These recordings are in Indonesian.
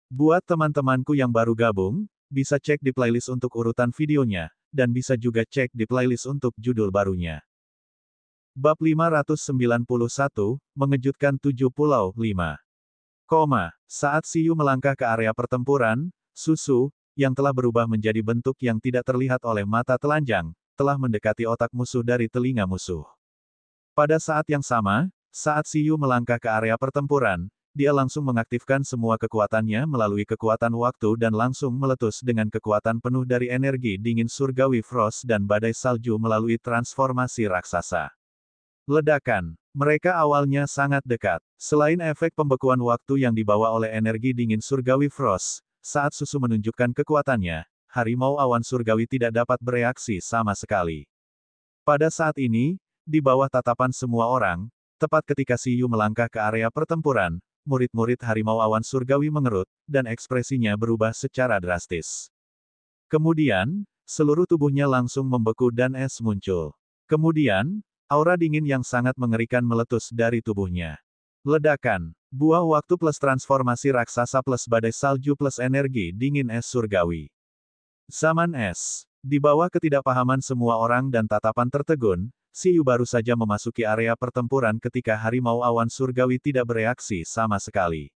Buat teman-temanku yang baru gabung, bisa cek di playlist untuk urutan videonya, dan bisa juga cek di playlist untuk judul barunya. Bab 591, Mengejutkan Tujuh Pulau 5. Saat Siyu melangkah ke area pertempuran, Susu, yang telah berubah menjadi bentuk yang tidak terlihat oleh mata telanjang, telah mendekati otak musuh dari telinga musuh. Pada saat yang sama, saat Siyu melangkah ke area pertempuran, dia langsung mengaktifkan semua kekuatannya melalui kekuatan waktu dan langsung meletus dengan kekuatan penuh dari energi dingin surgawi Frost dan badai salju melalui transformasi raksasa. Ledakan. Mereka awalnya sangat dekat. Selain efek pembekuan waktu yang dibawa oleh energi dingin surgawi Frost, saat Susu menunjukkan kekuatannya, harimau awan surgawi tidak dapat bereaksi sama sekali. Pada saat ini, di bawah tatapan semua orang, tepat ketika Siyu melangkah ke area pertempuran, murid-murid harimau awan surgawi mengerut, dan ekspresinya berubah secara drastis. Kemudian, seluruh tubuhnya langsung membeku dan es muncul. Kemudian, aura dingin yang sangat mengerikan meletus dari tubuhnya. Ledakan. Buah waktu plus transformasi raksasa plus badai salju plus energi dingin es surgawi. Zaman es. Di bawah ketidakpahaman semua orang dan tatapan tertegun, Siyu baru saja memasuki area pertempuran ketika harimau awan surgawi tidak bereaksi sama sekali.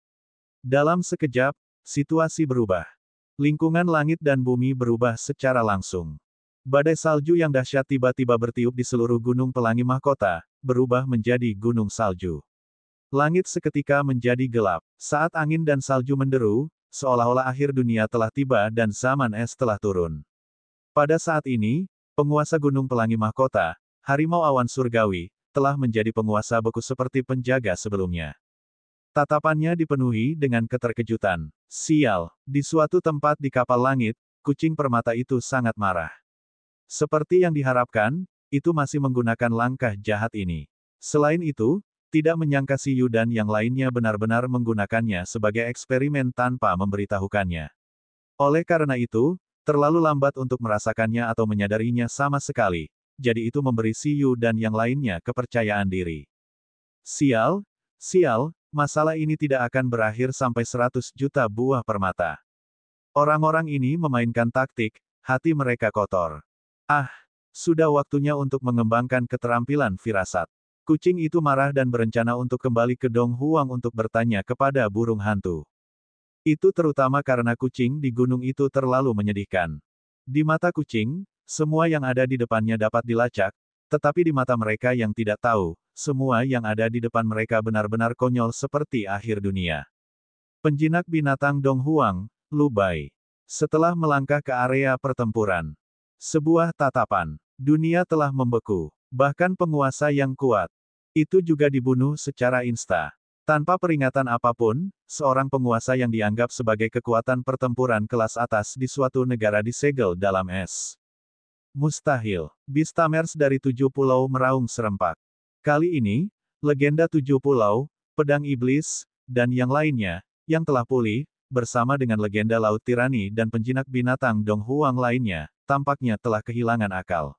Dalam sekejap, situasi berubah. Lingkungan langit dan bumi berubah secara langsung. Badai salju yang dahsyat tiba-tiba bertiup di seluruh gunung pelangi mahkota, berubah menjadi gunung salju. Langit seketika menjadi gelap. Saat angin dan salju menderu, seolah-olah akhir dunia telah tiba dan zaman es telah turun. Pada saat ini, penguasa gunung pelangi mahkota, harimau awan surgawi, telah menjadi penguasa beku seperti penjaga sebelumnya. Tatapannya dipenuhi dengan keterkejutan. Sial, di suatu tempat di kapal langit, kucing permata itu sangat marah. Seperti yang diharapkan, itu masih menggunakan langkah jahat ini. Selain itu, tidak menyangka Siyu dan yang lainnya benar-benar menggunakannya sebagai eksperimen tanpa memberitahukannya. Oleh karena itu, terlalu lambat untuk merasakannya atau menyadarinya sama sekali, jadi itu memberi Siyu dan yang lainnya kepercayaan diri. Sial, masalah ini tidak akan berakhir sampai 100 juta buah permata. Orang-orang ini memainkan taktik, hati mereka kotor. Sudah waktunya untuk mengembangkan keterampilan firasat. Kucing itu marah dan berencana untuk kembali ke Dong Huang untuk bertanya kepada burung hantu. Itu terutama karena kucing di gunung itu terlalu menyedihkan. Di mata kucing, semua yang ada di depannya dapat dilacak, tetapi di mata mereka yang tidak tahu, semua yang ada di depan mereka benar-benar konyol seperti akhir dunia. Penjinak binatang Dong Huang, Lu Bai. Setelah melangkah ke area pertempuran, sebuah tatapan, dunia telah membeku. Bahkan penguasa yang kuat, itu juga dibunuh secara insta. Tanpa peringatan apapun, seorang penguasa yang dianggap sebagai kekuatan pertempuran kelas atas di suatu negara disegel dalam es. Mustahil. Beastamers dari 7 pulau meraung serempak. Kali ini, legenda 7 pulau, pedang iblis, dan yang lainnya, yang telah pulih, bersama dengan legenda Laut Tirani dan penjinak binatang Dong Huang lainnya, tampaknya telah kehilangan akal.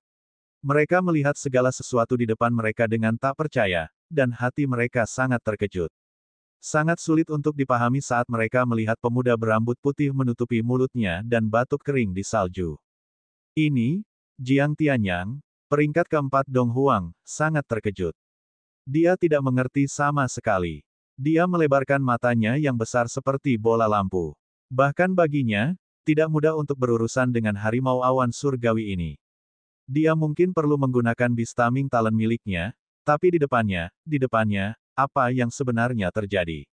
Mereka melihat segala sesuatu di depan mereka dengan tak percaya, dan hati mereka sangat terkejut. Sangat sulit untuk dipahami saat mereka melihat pemuda berambut putih menutupi mulutnya dan batuk kering di salju. Ini, Jiang Tianyang, peringkat keempat Dong Huang, sangat terkejut. Dia tidak mengerti sama sekali. Dia melebarkan matanya yang besar seperti bola lampu. Bahkan baginya, tidak mudah untuk berurusan dengan harimau awan surgawi ini. Dia mungkin perlu menggunakan Beastaming talent miliknya, tapi di depannya, apa yang sebenarnya terjadi?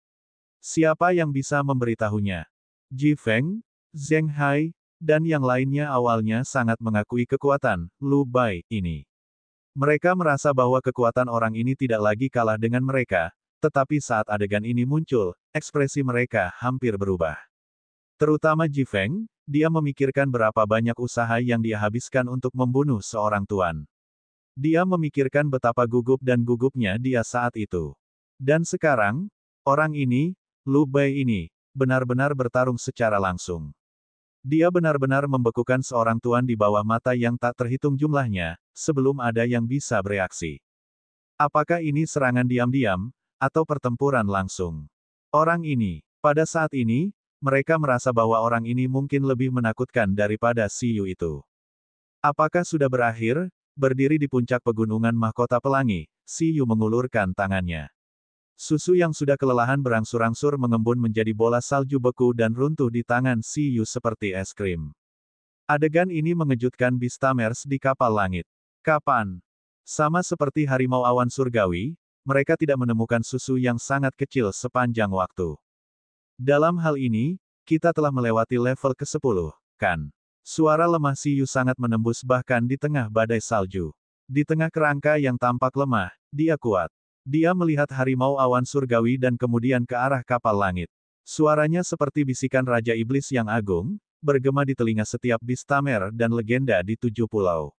Siapa yang bisa memberitahunya? Ji Feng, Zheng Hai, dan yang lainnya awalnya sangat mengakui kekuatan Lu Bai ini. Mereka merasa bahwa kekuatan orang ini tidak lagi kalah dengan mereka, tetapi saat adegan ini muncul, ekspresi mereka hampir berubah. Terutama Ji Feng, dia memikirkan berapa banyak usaha yang dia habiskan untuk membunuh seorang tuan. Dia memikirkan betapa gugup dan gugupnya dia saat itu. Dan sekarang, orang ini, Lu Bai ini, benar-benar bertarung secara langsung. Dia benar-benar membekukan seorang tuan di bawah mata yang tak terhitung jumlahnya, sebelum ada yang bisa bereaksi. Apakah ini serangan diam-diam, atau pertempuran langsung? Orang ini, pada saat ini, mereka merasa bahwa orang ini mungkin lebih menakutkan daripada Siyu itu. Apakah sudah berakhir? Berdiri di puncak pegunungan mahkota pelangi, Siyu mengulurkan tangannya. Susu yang sudah kelelahan berangsur-angsur mengembun menjadi bola salju beku dan runtuh di tangan Siyu seperti es krim. Adegan ini mengejutkan Beastamers di kapal langit. Kapan? Sama seperti harimau awan surgawi, mereka tidak menemukan susu yang sangat kecil sepanjang waktu. Dalam hal ini, kita telah melewati level ke-10, kan? Suara lemah Siyu sangat menembus bahkan di tengah badai salju. Di tengah kerangka yang tampak lemah, dia kuat. Dia melihat harimau awan surgawi dan kemudian ke arah kapal langit. Suaranya seperti bisikan Raja Iblis yang agung, bergema di telinga setiap Beastamer dan legenda di 7 pulau.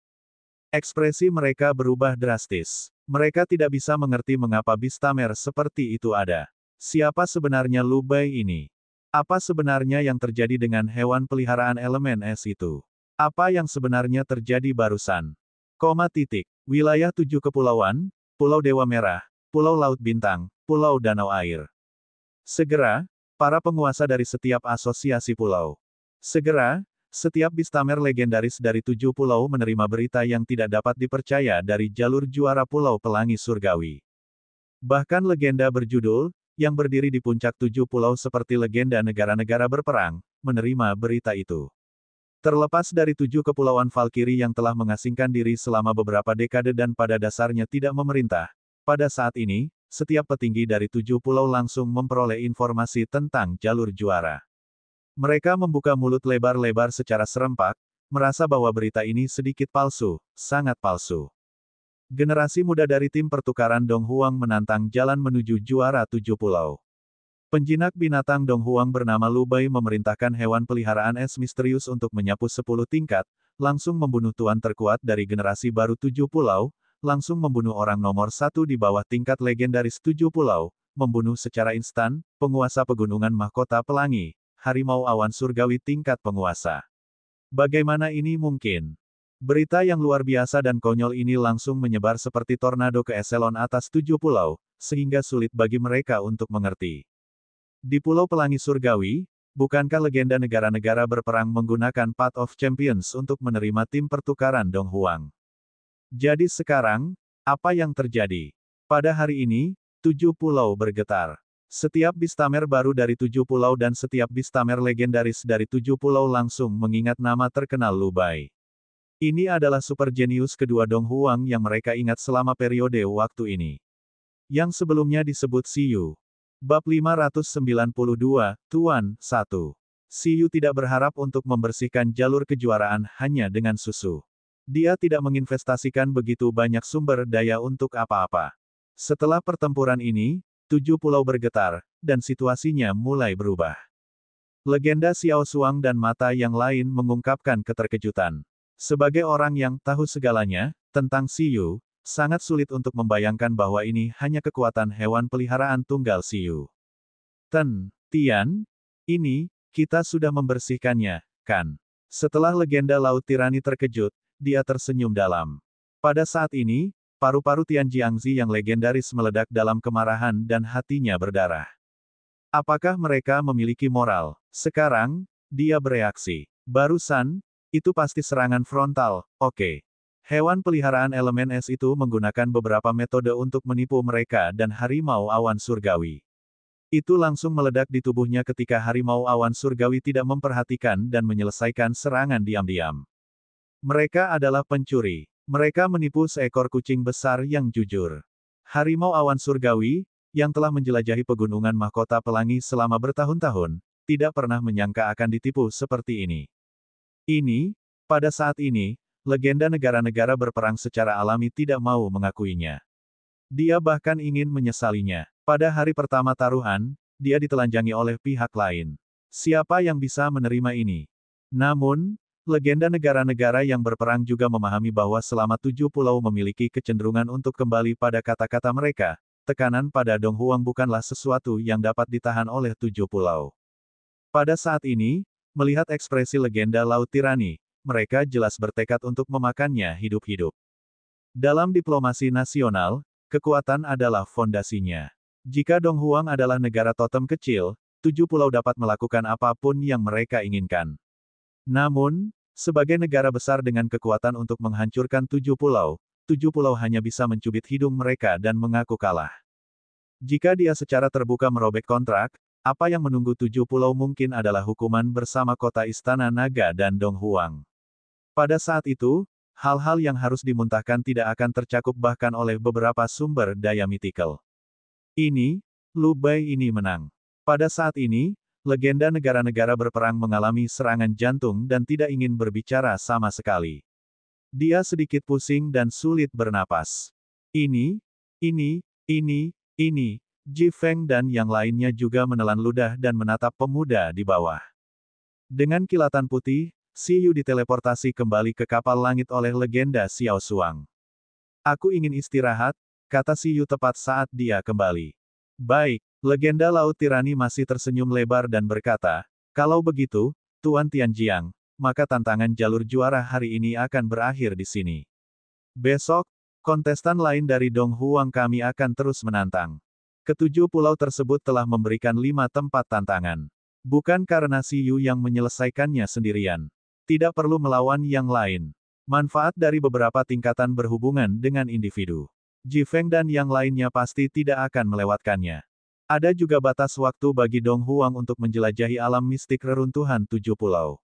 Ekspresi mereka berubah drastis. Mereka tidak bisa mengerti mengapa Beastamer seperti itu ada. Siapa sebenarnya Lu Bai ini? Apa sebenarnya yang terjadi dengan hewan peliharaan elemen es itu? Apa yang sebenarnya terjadi barusan? Wilayah 7 kepulauan, Pulau Dewa Merah, Pulau Laut Bintang, Pulau Danau Air. Segera, para penguasa dari setiap asosiasi pulau. Segera, setiap Beastamer legendaris dari 7 pulau menerima berita yang tidak dapat dipercaya dari jalur juara Pulau Pelangi Surgawi. Bahkan legenda berjudul, yang berdiri di puncak 7 pulau seperti legenda negara-negara berperang, menerima berita itu. Terlepas dari 7 kepulauan Valkyrie yang telah mengasingkan diri selama beberapa dekade dan pada dasarnya tidak memerintah, pada saat ini, setiap petinggi dari 7 pulau langsung memperoleh informasi tentang jalur juara. Mereka membuka mulut lebar-lebar secara serempak, merasa bahwa berita ini sedikit palsu, sangat palsu. Generasi muda dari tim pertukaran Dong Huang menantang jalan menuju juara 7 pulau. Penjinak binatang Dong Huang bernama Lu Bai memerintahkan hewan peliharaan es misterius untuk menyapu 10 tingkat, langsung membunuh tuan terkuat dari generasi baru 7 pulau, langsung membunuh orang nomor 1 di bawah tingkat legendaris 7 pulau, membunuh secara instan, penguasa pegunungan mahkota pelangi, harimau awan surgawi tingkat penguasa. Bagaimana ini mungkin? Berita yang luar biasa dan konyol ini langsung menyebar seperti tornado ke eselon atas 7 pulau, sehingga sulit bagi mereka untuk mengerti. Di Pulau Pelangi Surgawi, bukankah legenda negara-negara berperang menggunakan Path of Champions untuk menerima tim pertukaran Dong Huang? Jadi sekarang, apa yang terjadi? Pada hari ini, 7 pulau bergetar. Setiap Beastamer baru dari 7 pulau dan setiap Beastamer legendaris dari 7 pulau langsung mengingat nama terkenal Lu Bai. Ini adalah super jenius kedua Dong Huang yang mereka ingat selama periode waktu ini. Yang sebelumnya disebut Siyu. Bab 592, Tuan, 1. Siyu tidak berharap untuk membersihkan jalur kejuaraan hanya dengan susu. Dia tidak menginvestasikan begitu banyak sumber daya untuk apa-apa. Setelah pertempuran ini, 7 pulau bergetar, dan situasinya mulai berubah. Legenda Xiao Suang dan mata yang lain mengungkapkan keterkejutan. Sebagai orang yang tahu segalanya tentang Siyu, sangat sulit untuk membayangkan bahwa ini hanya kekuatan hewan peliharaan tunggal Siyu. Tian, ini, kita sudah membersihkannya, kan? Setelah legenda Laut Tirani terkejut, dia tersenyum dalam. Pada saat ini, paru-paru Tian Jiangzi yang legendaris meledak dalam kemarahan dan hatinya berdarah. Apakah mereka memiliki moral? Sekarang, dia bereaksi. Barusan, itu pasti serangan frontal, oke. Hewan peliharaan elemen es itu menggunakan beberapa metode untuk menipu mereka dan harimau awan surgawi. Itu langsung meledak di tubuhnya ketika harimau awan surgawi tidak memperhatikan dan menyelesaikan serangan diam-diam. Mereka adalah pencuri. Mereka menipu seekor kucing besar yang jujur. Harimau awan surgawi, yang telah menjelajahi pegunungan mahkota pelangi selama bertahun-tahun, tidak pernah menyangka akan ditipu seperti ini. Pada saat ini, legenda negara-negara berperang secara alami tidak mau mengakuinya. Dia bahkan ingin menyesalinya. Pada hari pertama taruhan, dia ditelanjangi oleh pihak lain. Siapa yang bisa menerima ini? Namun, legenda negara-negara yang berperang juga memahami bahwa selama 7 pulau memiliki kecenderungan untuk kembali pada kata-kata mereka, tekanan pada Dong Huang bukanlah sesuatu yang dapat ditahan oleh 7 pulau. Pada saat ini, melihat ekspresi legenda Laut Tirani, mereka jelas bertekad untuk memakannya hidup-hidup. Dalam diplomasi nasional, kekuatan adalah fondasinya. Jika Dong Huang adalah negara totem kecil, 7 pulau dapat melakukan apapun yang mereka inginkan. Namun, sebagai negara besar dengan kekuatan untuk menghancurkan 7 pulau hanya bisa mencubit hidung mereka dan mengaku kalah. Jika dia secara terbuka merobek kontrak, apa yang menunggu 7 pulau mungkin adalah hukuman bersama kota Istana Naga dan Donghuang. Pada saat itu, hal-hal yang harus dimuntahkan tidak akan tercakup bahkan oleh beberapa sumber daya mitikal. Lu Bai ini menang. Pada saat ini, legenda negara-negara berperang mengalami serangan jantung dan tidak ingin berbicara sama sekali. Dia sedikit pusing dan sulit bernapas. Ini, Ji Feng dan yang lainnya juga menelan ludah dan menatap pemuda di bawah. Dengan kilatan putih, Xi Yu diteleportasi kembali ke kapal langit oleh legenda Xiao Suang. Aku ingin istirahat, kata Xi Yu tepat saat dia kembali. Baik, legenda Laut Tirani masih tersenyum lebar dan berkata, kalau begitu, Tuan Tianjiang, maka tantangan jalur juara hari ini akan berakhir di sini. Besok, kontestan lain dari Donghuang kami akan terus menantang. Ketujuh pulau tersebut telah memberikan 5 tempat tantangan. Bukan karena Xi Yu yang menyelesaikannya sendirian. Tidak perlu melawan yang lain. Manfaat dari beberapa tingkatan berhubungan dengan individu. Ji Feng dan yang lainnya pasti tidak akan melewatkannya. Ada juga batas waktu bagi Donghuang untuk menjelajahi alam mistik reruntuhan 7 pulau.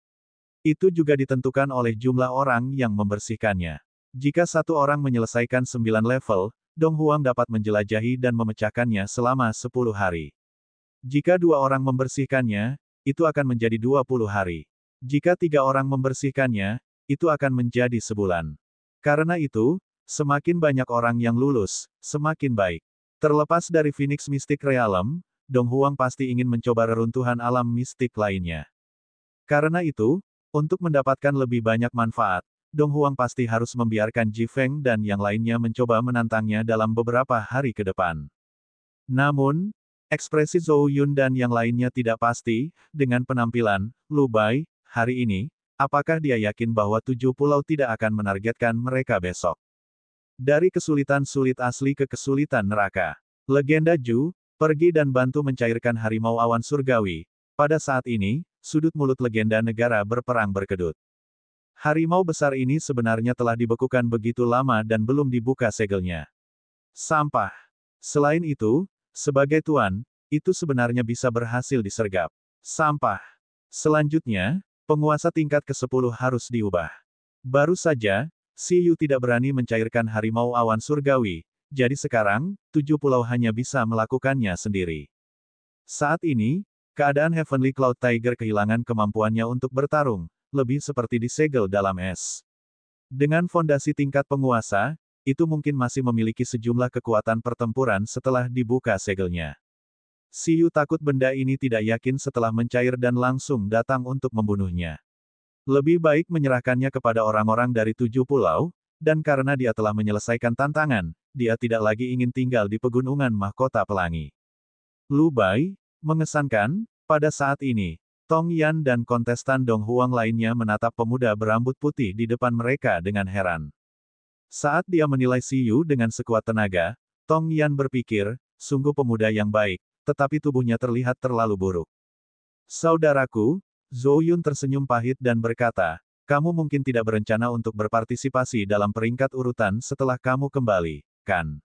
Itu juga ditentukan oleh jumlah orang yang membersihkannya. Jika satu orang menyelesaikan 9 level, Donghuang dapat menjelajahi dan memecahkannya selama 10 hari. Jika 2 orang membersihkannya, itu akan menjadi 20 hari. Jika 3 orang membersihkannya, itu akan menjadi sebulan. Karena itu, semakin banyak orang yang lulus, semakin baik. Terlepas dari Phoenix Mystic Realm, Donghuang pasti ingin mencoba reruntuhan alam mistik lainnya. Karena itu, untuk mendapatkan lebih banyak manfaat, Donghuang pasti harus membiarkan Ji Feng dan yang lainnya mencoba menantangnya dalam beberapa hari ke depan. Namun, ekspresi Zhou Yun dan yang lainnya tidak pasti, dengan penampilan Lu Bai hari ini, apakah dia yakin bahwa 7 pulau tidak akan menargetkan mereka besok? Dari kesulitan sulit asli ke kesulitan neraka. Legenda Ju, pergi dan bantu mencairkan harimau awan surgawi. Pada saat ini, sudut mulut legenda negara berperang berkedut. Harimau besar ini sebenarnya telah dibekukan begitu lama dan belum dibuka segelnya. Sampah. Selain itu, sebagai tuan, itu sebenarnya bisa berhasil disergap. Sampah. Selanjutnya, penguasa tingkat ke-10 harus diubah. Baru saja, Xi Yu tidak berani mencairkan harimau awan surgawi, jadi sekarang, 7 pulau hanya bisa melakukannya sendiri. Saat ini, keadaan Heavenly Cloud Tiger kehilangan kemampuannya untuk bertarung, lebih seperti disegel dalam es. Dengan fondasi tingkat penguasa, itu mungkin masih memiliki sejumlah kekuatan pertempuran setelah dibuka segelnya. Xi Yu takut benda ini tidak yakin setelah mencair dan langsung datang untuk membunuhnya. Lebih baik menyerahkannya kepada orang-orang dari 7 pulau, dan karena dia telah menyelesaikan tantangan, dia tidak lagi ingin tinggal di pegunungan mahkota pelangi. Lu Bai, mengesankan, pada saat ini, Tong Yan dan kontestan Donghuang lainnya menatap pemuda berambut putih di depan mereka dengan heran. Saat dia menilai Xi Yu dengan sekuat tenaga, Tong Yan berpikir, sungguh pemuda yang baik, tetapi tubuhnya terlihat terlalu buruk. Saudaraku, Zhou Yun tersenyum pahit dan berkata, kamu mungkin tidak berencana untuk berpartisipasi dalam peringkat urutan setelah kamu kembali, kan?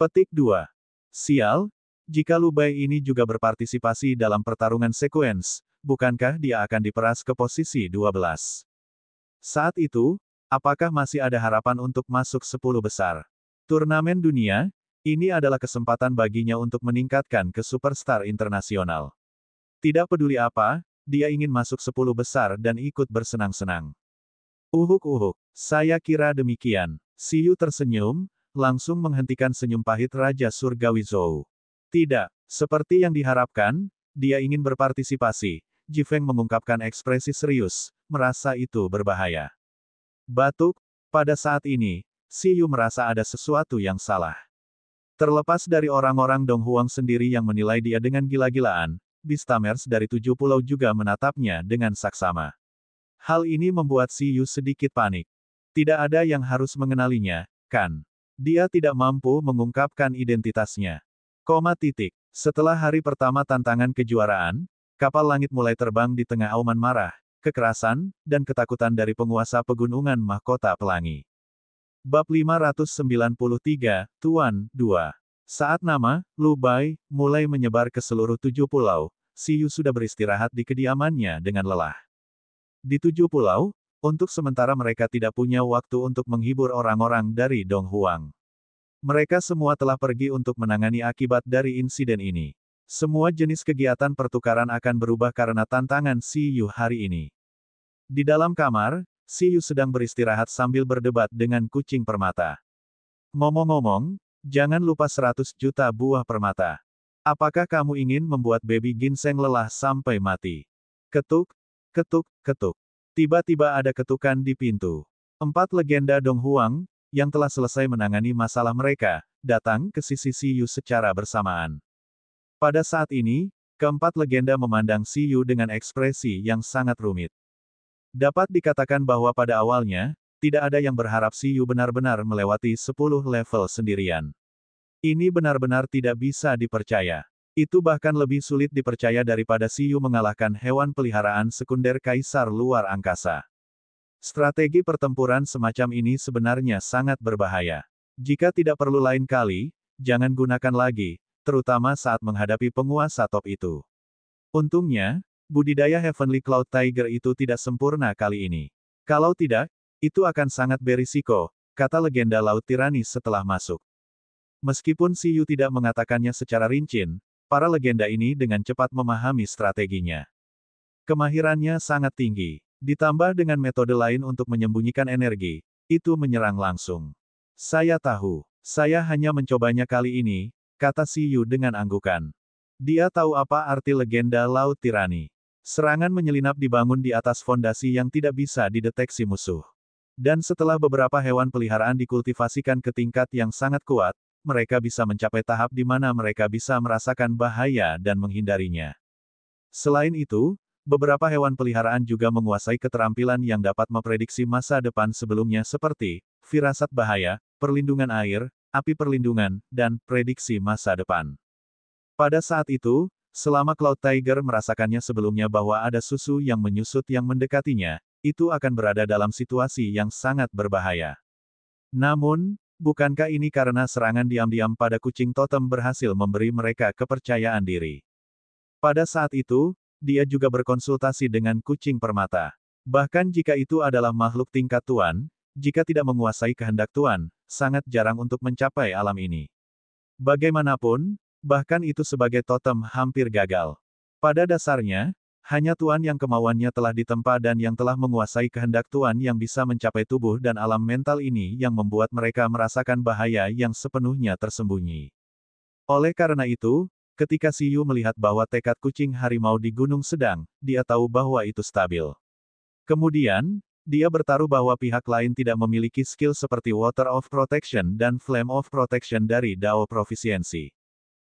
Petik 2. Sial, jika Lu Bai ini juga berpartisipasi dalam pertarungan sekuens, bukankah dia akan diperas ke posisi 12? Saat itu, apakah masih ada harapan untuk masuk 10 besar? Turnamen dunia, ini adalah kesempatan baginya untuk meningkatkan ke superstar internasional. Tidak peduli apa, dia ingin masuk 10 besar dan ikut bersenang-senang. Uhuk, saya kira demikian. Xi Yu tersenyum, langsung menghentikan senyum pahit Raja Surgawi Zhou. Tidak, seperti yang diharapkan, dia ingin berpartisipasi. Ji Feng mengungkapkan ekspresi serius, merasa itu berbahaya. Batuk, pada saat ini, Xi Yu merasa ada sesuatu yang salah. Terlepas dari orang-orang Donghuang sendiri yang menilai dia dengan gila-gilaan, Beastamers dari 7 pulau juga menatapnya dengan saksama. Hal ini membuat Xi Yu sedikit panik. Tidak ada yang harus mengenalinya, kan? Dia tidak mampu mengungkapkan identitasnya. Setelah hari pertama tantangan kejuaraan, kapal langit mulai terbang di tengah auman marah, kekerasan, dan ketakutan dari penguasa pegunungan mahkota pelangi. Bab 593, Tuan, 2. Saat nama, Lu Bai, mulai menyebar ke seluruh 7 pulau, Siyu sudah beristirahat di kediamannya dengan lelah. Di 7 pulau, untuk sementara mereka tidak punya waktu untuk menghibur orang-orang dari Dong Huang. Mereka semua telah pergi untuk menangani akibat dari insiden ini. Semua jenis kegiatan pertukaran akan berubah karena tantangan Siyu hari ini. Di dalam kamar, Siyu sedang beristirahat sambil berdebat dengan kucing permata. Ngomong-ngomong, jangan lupa 100 juta buah permata. Apakah kamu ingin membuat baby ginseng lelah sampai mati? Ketuk, ketuk, ketuk. Tiba-tiba ada ketukan di pintu. 4 legenda Dong Huang, yang telah selesai menangani masalah mereka, datang ke sisi Siyu secara bersamaan. Pada saat ini, keempat legenda memandang Siyu dengan ekspresi yang sangat rumit. Dapat dikatakan bahwa pada awalnya, tidak ada yang berharap Siyu benar-benar melewati 10 level sendirian. Ini benar-benar tidak bisa dipercaya. Itu bahkan lebih sulit dipercaya daripada Siyu mengalahkan hewan peliharaan sekunder Kaisar Luar Angkasa. Strategi pertempuran semacam ini sebenarnya sangat berbahaya. Jika tidak perlu lain kali, jangan gunakan lagi, terutama saat menghadapi penguasa top itu. Untungnya, budidaya Heavenly Cloud Tiger itu tidak sempurna kali ini. Kalau tidak, itu akan sangat berisiko, kata legenda Laut Tirani setelah masuk. Meskipun Siyu tidak mengatakannya secara rinci, para legenda ini dengan cepat memahami strateginya. Kemahirannya sangat tinggi, ditambah dengan metode lain untuk menyembunyikan energi, itu menyerang langsung. Saya tahu, saya hanya mencobanya kali ini, kata Siyu dengan anggukan. Dia tahu apa arti legenda Laut Tirani. Serangan menyelinap dibangun di atas fondasi yang tidak bisa dideteksi musuh. Dan setelah beberapa hewan peliharaan dikultivasikan ke tingkat yang sangat kuat, mereka bisa mencapai tahap di mana mereka bisa merasakan bahaya dan menghindarinya. Selain itu, beberapa hewan peliharaan juga menguasai keterampilan yang dapat memprediksi masa depan sebelumnya seperti firasat bahaya, perlindungan air, api perlindungan, dan prediksi masa depan. Pada saat itu, selama Cloud Tiger merasakannya sebelumnya bahwa ada susu yang menyusut yang mendekatinya, itu akan berada dalam situasi yang sangat berbahaya. Namun, bukankah ini karena serangan diam-diam pada kucing totem berhasil memberi mereka kepercayaan diri? Pada saat itu, dia juga berkonsultasi dengan kucing permata. Bahkan jika itu adalah makhluk tingkat Tuan, jika tidak menguasai kehendak Tuan, sangat jarang untuk mencapai alam ini. Bagaimanapun, bahkan itu sebagai totem hampir gagal. Pada dasarnya, hanya Tuan yang kemauannya telah ditempa dan yang telah menguasai kehendak Tuan yang bisa mencapai tubuh dan alam mental ini yang membuat mereka merasakan bahaya yang sepenuhnya tersembunyi. Oleh karena itu, ketika Siyu melihat bahwa tekad kucing harimau di Gunung Sedang, dia tahu bahwa itu stabil. Kemudian, dia bertaruh bahwa pihak lain tidak memiliki skill seperti Water of Protection dan Flame of Protection dari Dao Proficiency.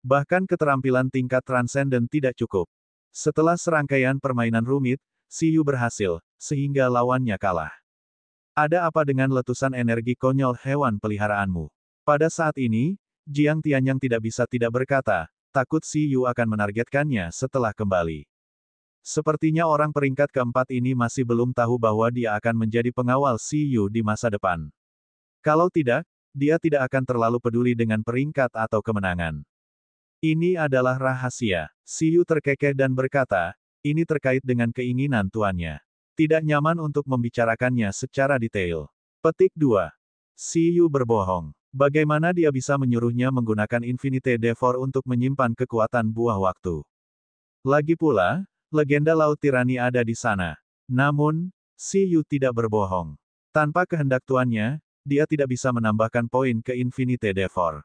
Bahkan keterampilan tingkat Transcendent tidak cukup. Setelah serangkaian permainan rumit, Siyu berhasil, sehingga lawannya kalah. Ada apa dengan letusan energi konyol hewan peliharaanmu? Pada saat ini, Jiang Tianyang tidak bisa tidak berkata, takut Siyu akan menargetkannya setelah kembali. Sepertinya orang peringkat keempat ini masih belum tahu bahwa dia akan menjadi pengawal Siyu di masa depan. Kalau tidak, dia tidak akan terlalu peduli dengan peringkat atau kemenangan. Ini adalah rahasia. Siyu terkekeh dan berkata, ini terkait dengan keinginan tuannya. Tidak nyaman untuk membicarakannya secara detail. Petik 2. Siyu berbohong. Bagaimana dia bisa menyuruhnya menggunakan Infinite Devor untuk menyimpan kekuatan buah waktu? Lagi pula, legenda Laut Tirani ada di sana. Namun, Siyu tidak berbohong. Tanpa kehendak tuannya, dia tidak bisa menambahkan poin ke Infinite Devor.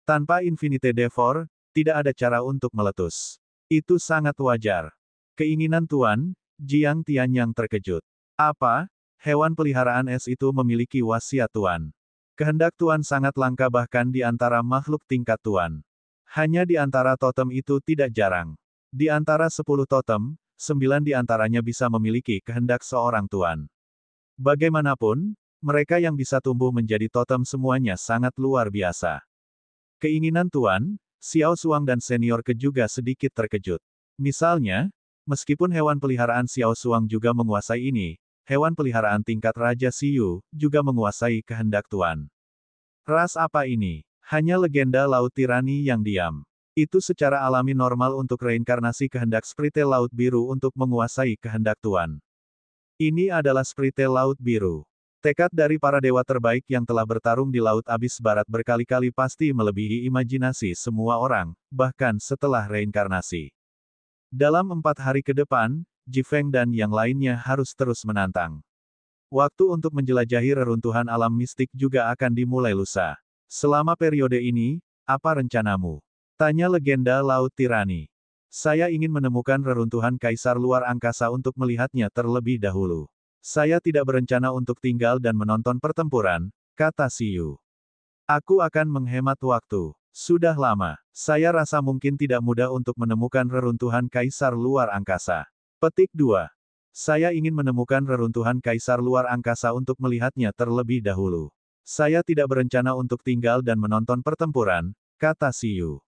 Tanpa Infinite Devor, tidak ada cara untuk meletus. Itu sangat wajar. Keinginan Tuan, Jiang Tianyang terkejut. Apa? Hewan peliharaan es itu memiliki wasiat Tuan. Kehendak Tuan sangat langka bahkan di antara makhluk tingkat Tuan. Hanya di antara totem itu tidak jarang. Di antara 10 totem, 9 di antaranya bisa memiliki kehendak seorang Tuan. Bagaimanapun, mereka yang bisa tumbuh menjadi totem semuanya sangat luar biasa. Keinginan Tuan, Xiao Suang dan senior Ke juga sedikit terkejut. Misalnya, meskipun hewan peliharaan Xiao Suang juga menguasai ini, hewan peliharaan tingkat Raja Xiu juga menguasai kehendak Tuan. Ras apa ini? Hanya legenda Laut Tirani yang diam. Itu secara alami normal untuk reinkarnasi kehendak Spritel Laut Biru untuk menguasai kehendak Tuan. Ini adalah Spritel Laut Biru. Tekad dari para dewa terbaik yang telah bertarung di Laut Abis Barat berkali-kali pasti melebihi imajinasi semua orang, bahkan setelah reinkarnasi. Dalam 4 hari ke depan, Jifeng dan yang lainnya harus terus menantang. Waktu untuk menjelajahi reruntuhan alam mistik juga akan dimulai lusa. Selama periode ini, apa rencanamu? Tanya legenda Laut Tirani. Saya ingin menemukan reruntuhan kaisar luar angkasa untuk melihatnya terlebih dahulu. Saya tidak berencana untuk tinggal dan menonton pertempuran, kata Xiu. Aku akan menghemat waktu. Sudah lama, saya rasa mungkin tidak mudah untuk menemukan reruntuhan kaisar luar angkasa. Petik 2. Saya ingin menemukan reruntuhan kaisar luar angkasa untuk melihatnya terlebih dahulu. Saya tidak berencana untuk tinggal dan menonton pertempuran, kata Xiu.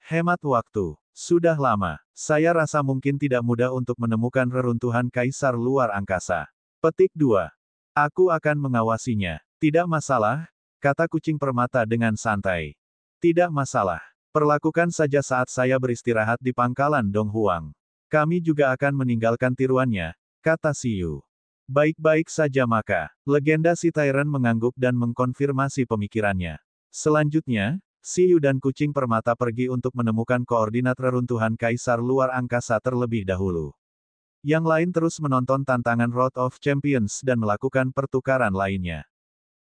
Hemat waktu. Sudah lama, saya rasa mungkin tidak mudah untuk menemukan reruntuhan kaisar luar angkasa. Petik 2. Aku akan mengawasinya. Tidak masalah, kata kucing permata dengan santai. Tidak masalah. Perlakukan saja saat saya beristirahat di pangkalan Dong Huang. Kami juga akan meninggalkan tiruannya, kata Xiu. Baik-baik saja maka. Legenda si Tyrant mengangguk dan mengkonfirmasi pemikirannya. Selanjutnya, Xiu dan kucing permata pergi untuk menemukan koordinat reruntuhan kaisar luar angkasa terlebih dahulu. Yang lain terus menonton tantangan Road of Champions dan melakukan pertukaran lainnya.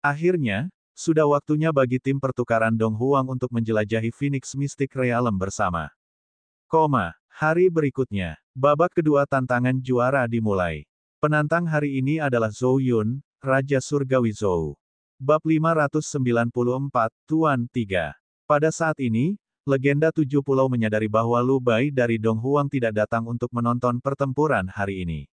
Akhirnya, sudah waktunya bagi tim pertukaran Dong Huang untuk menjelajahi Phoenix Mystic Realm bersama. Hari berikutnya, babak kedua tantangan juara dimulai. Penantang hari ini adalah Zhou Yun, Raja Surgawi Zhou. Bab 594, Tuan 3. Pada saat ini, legenda 7 pulau menyadari bahwa Lu Bai dari Dong Huang tidak datang untuk menonton pertempuran hari ini.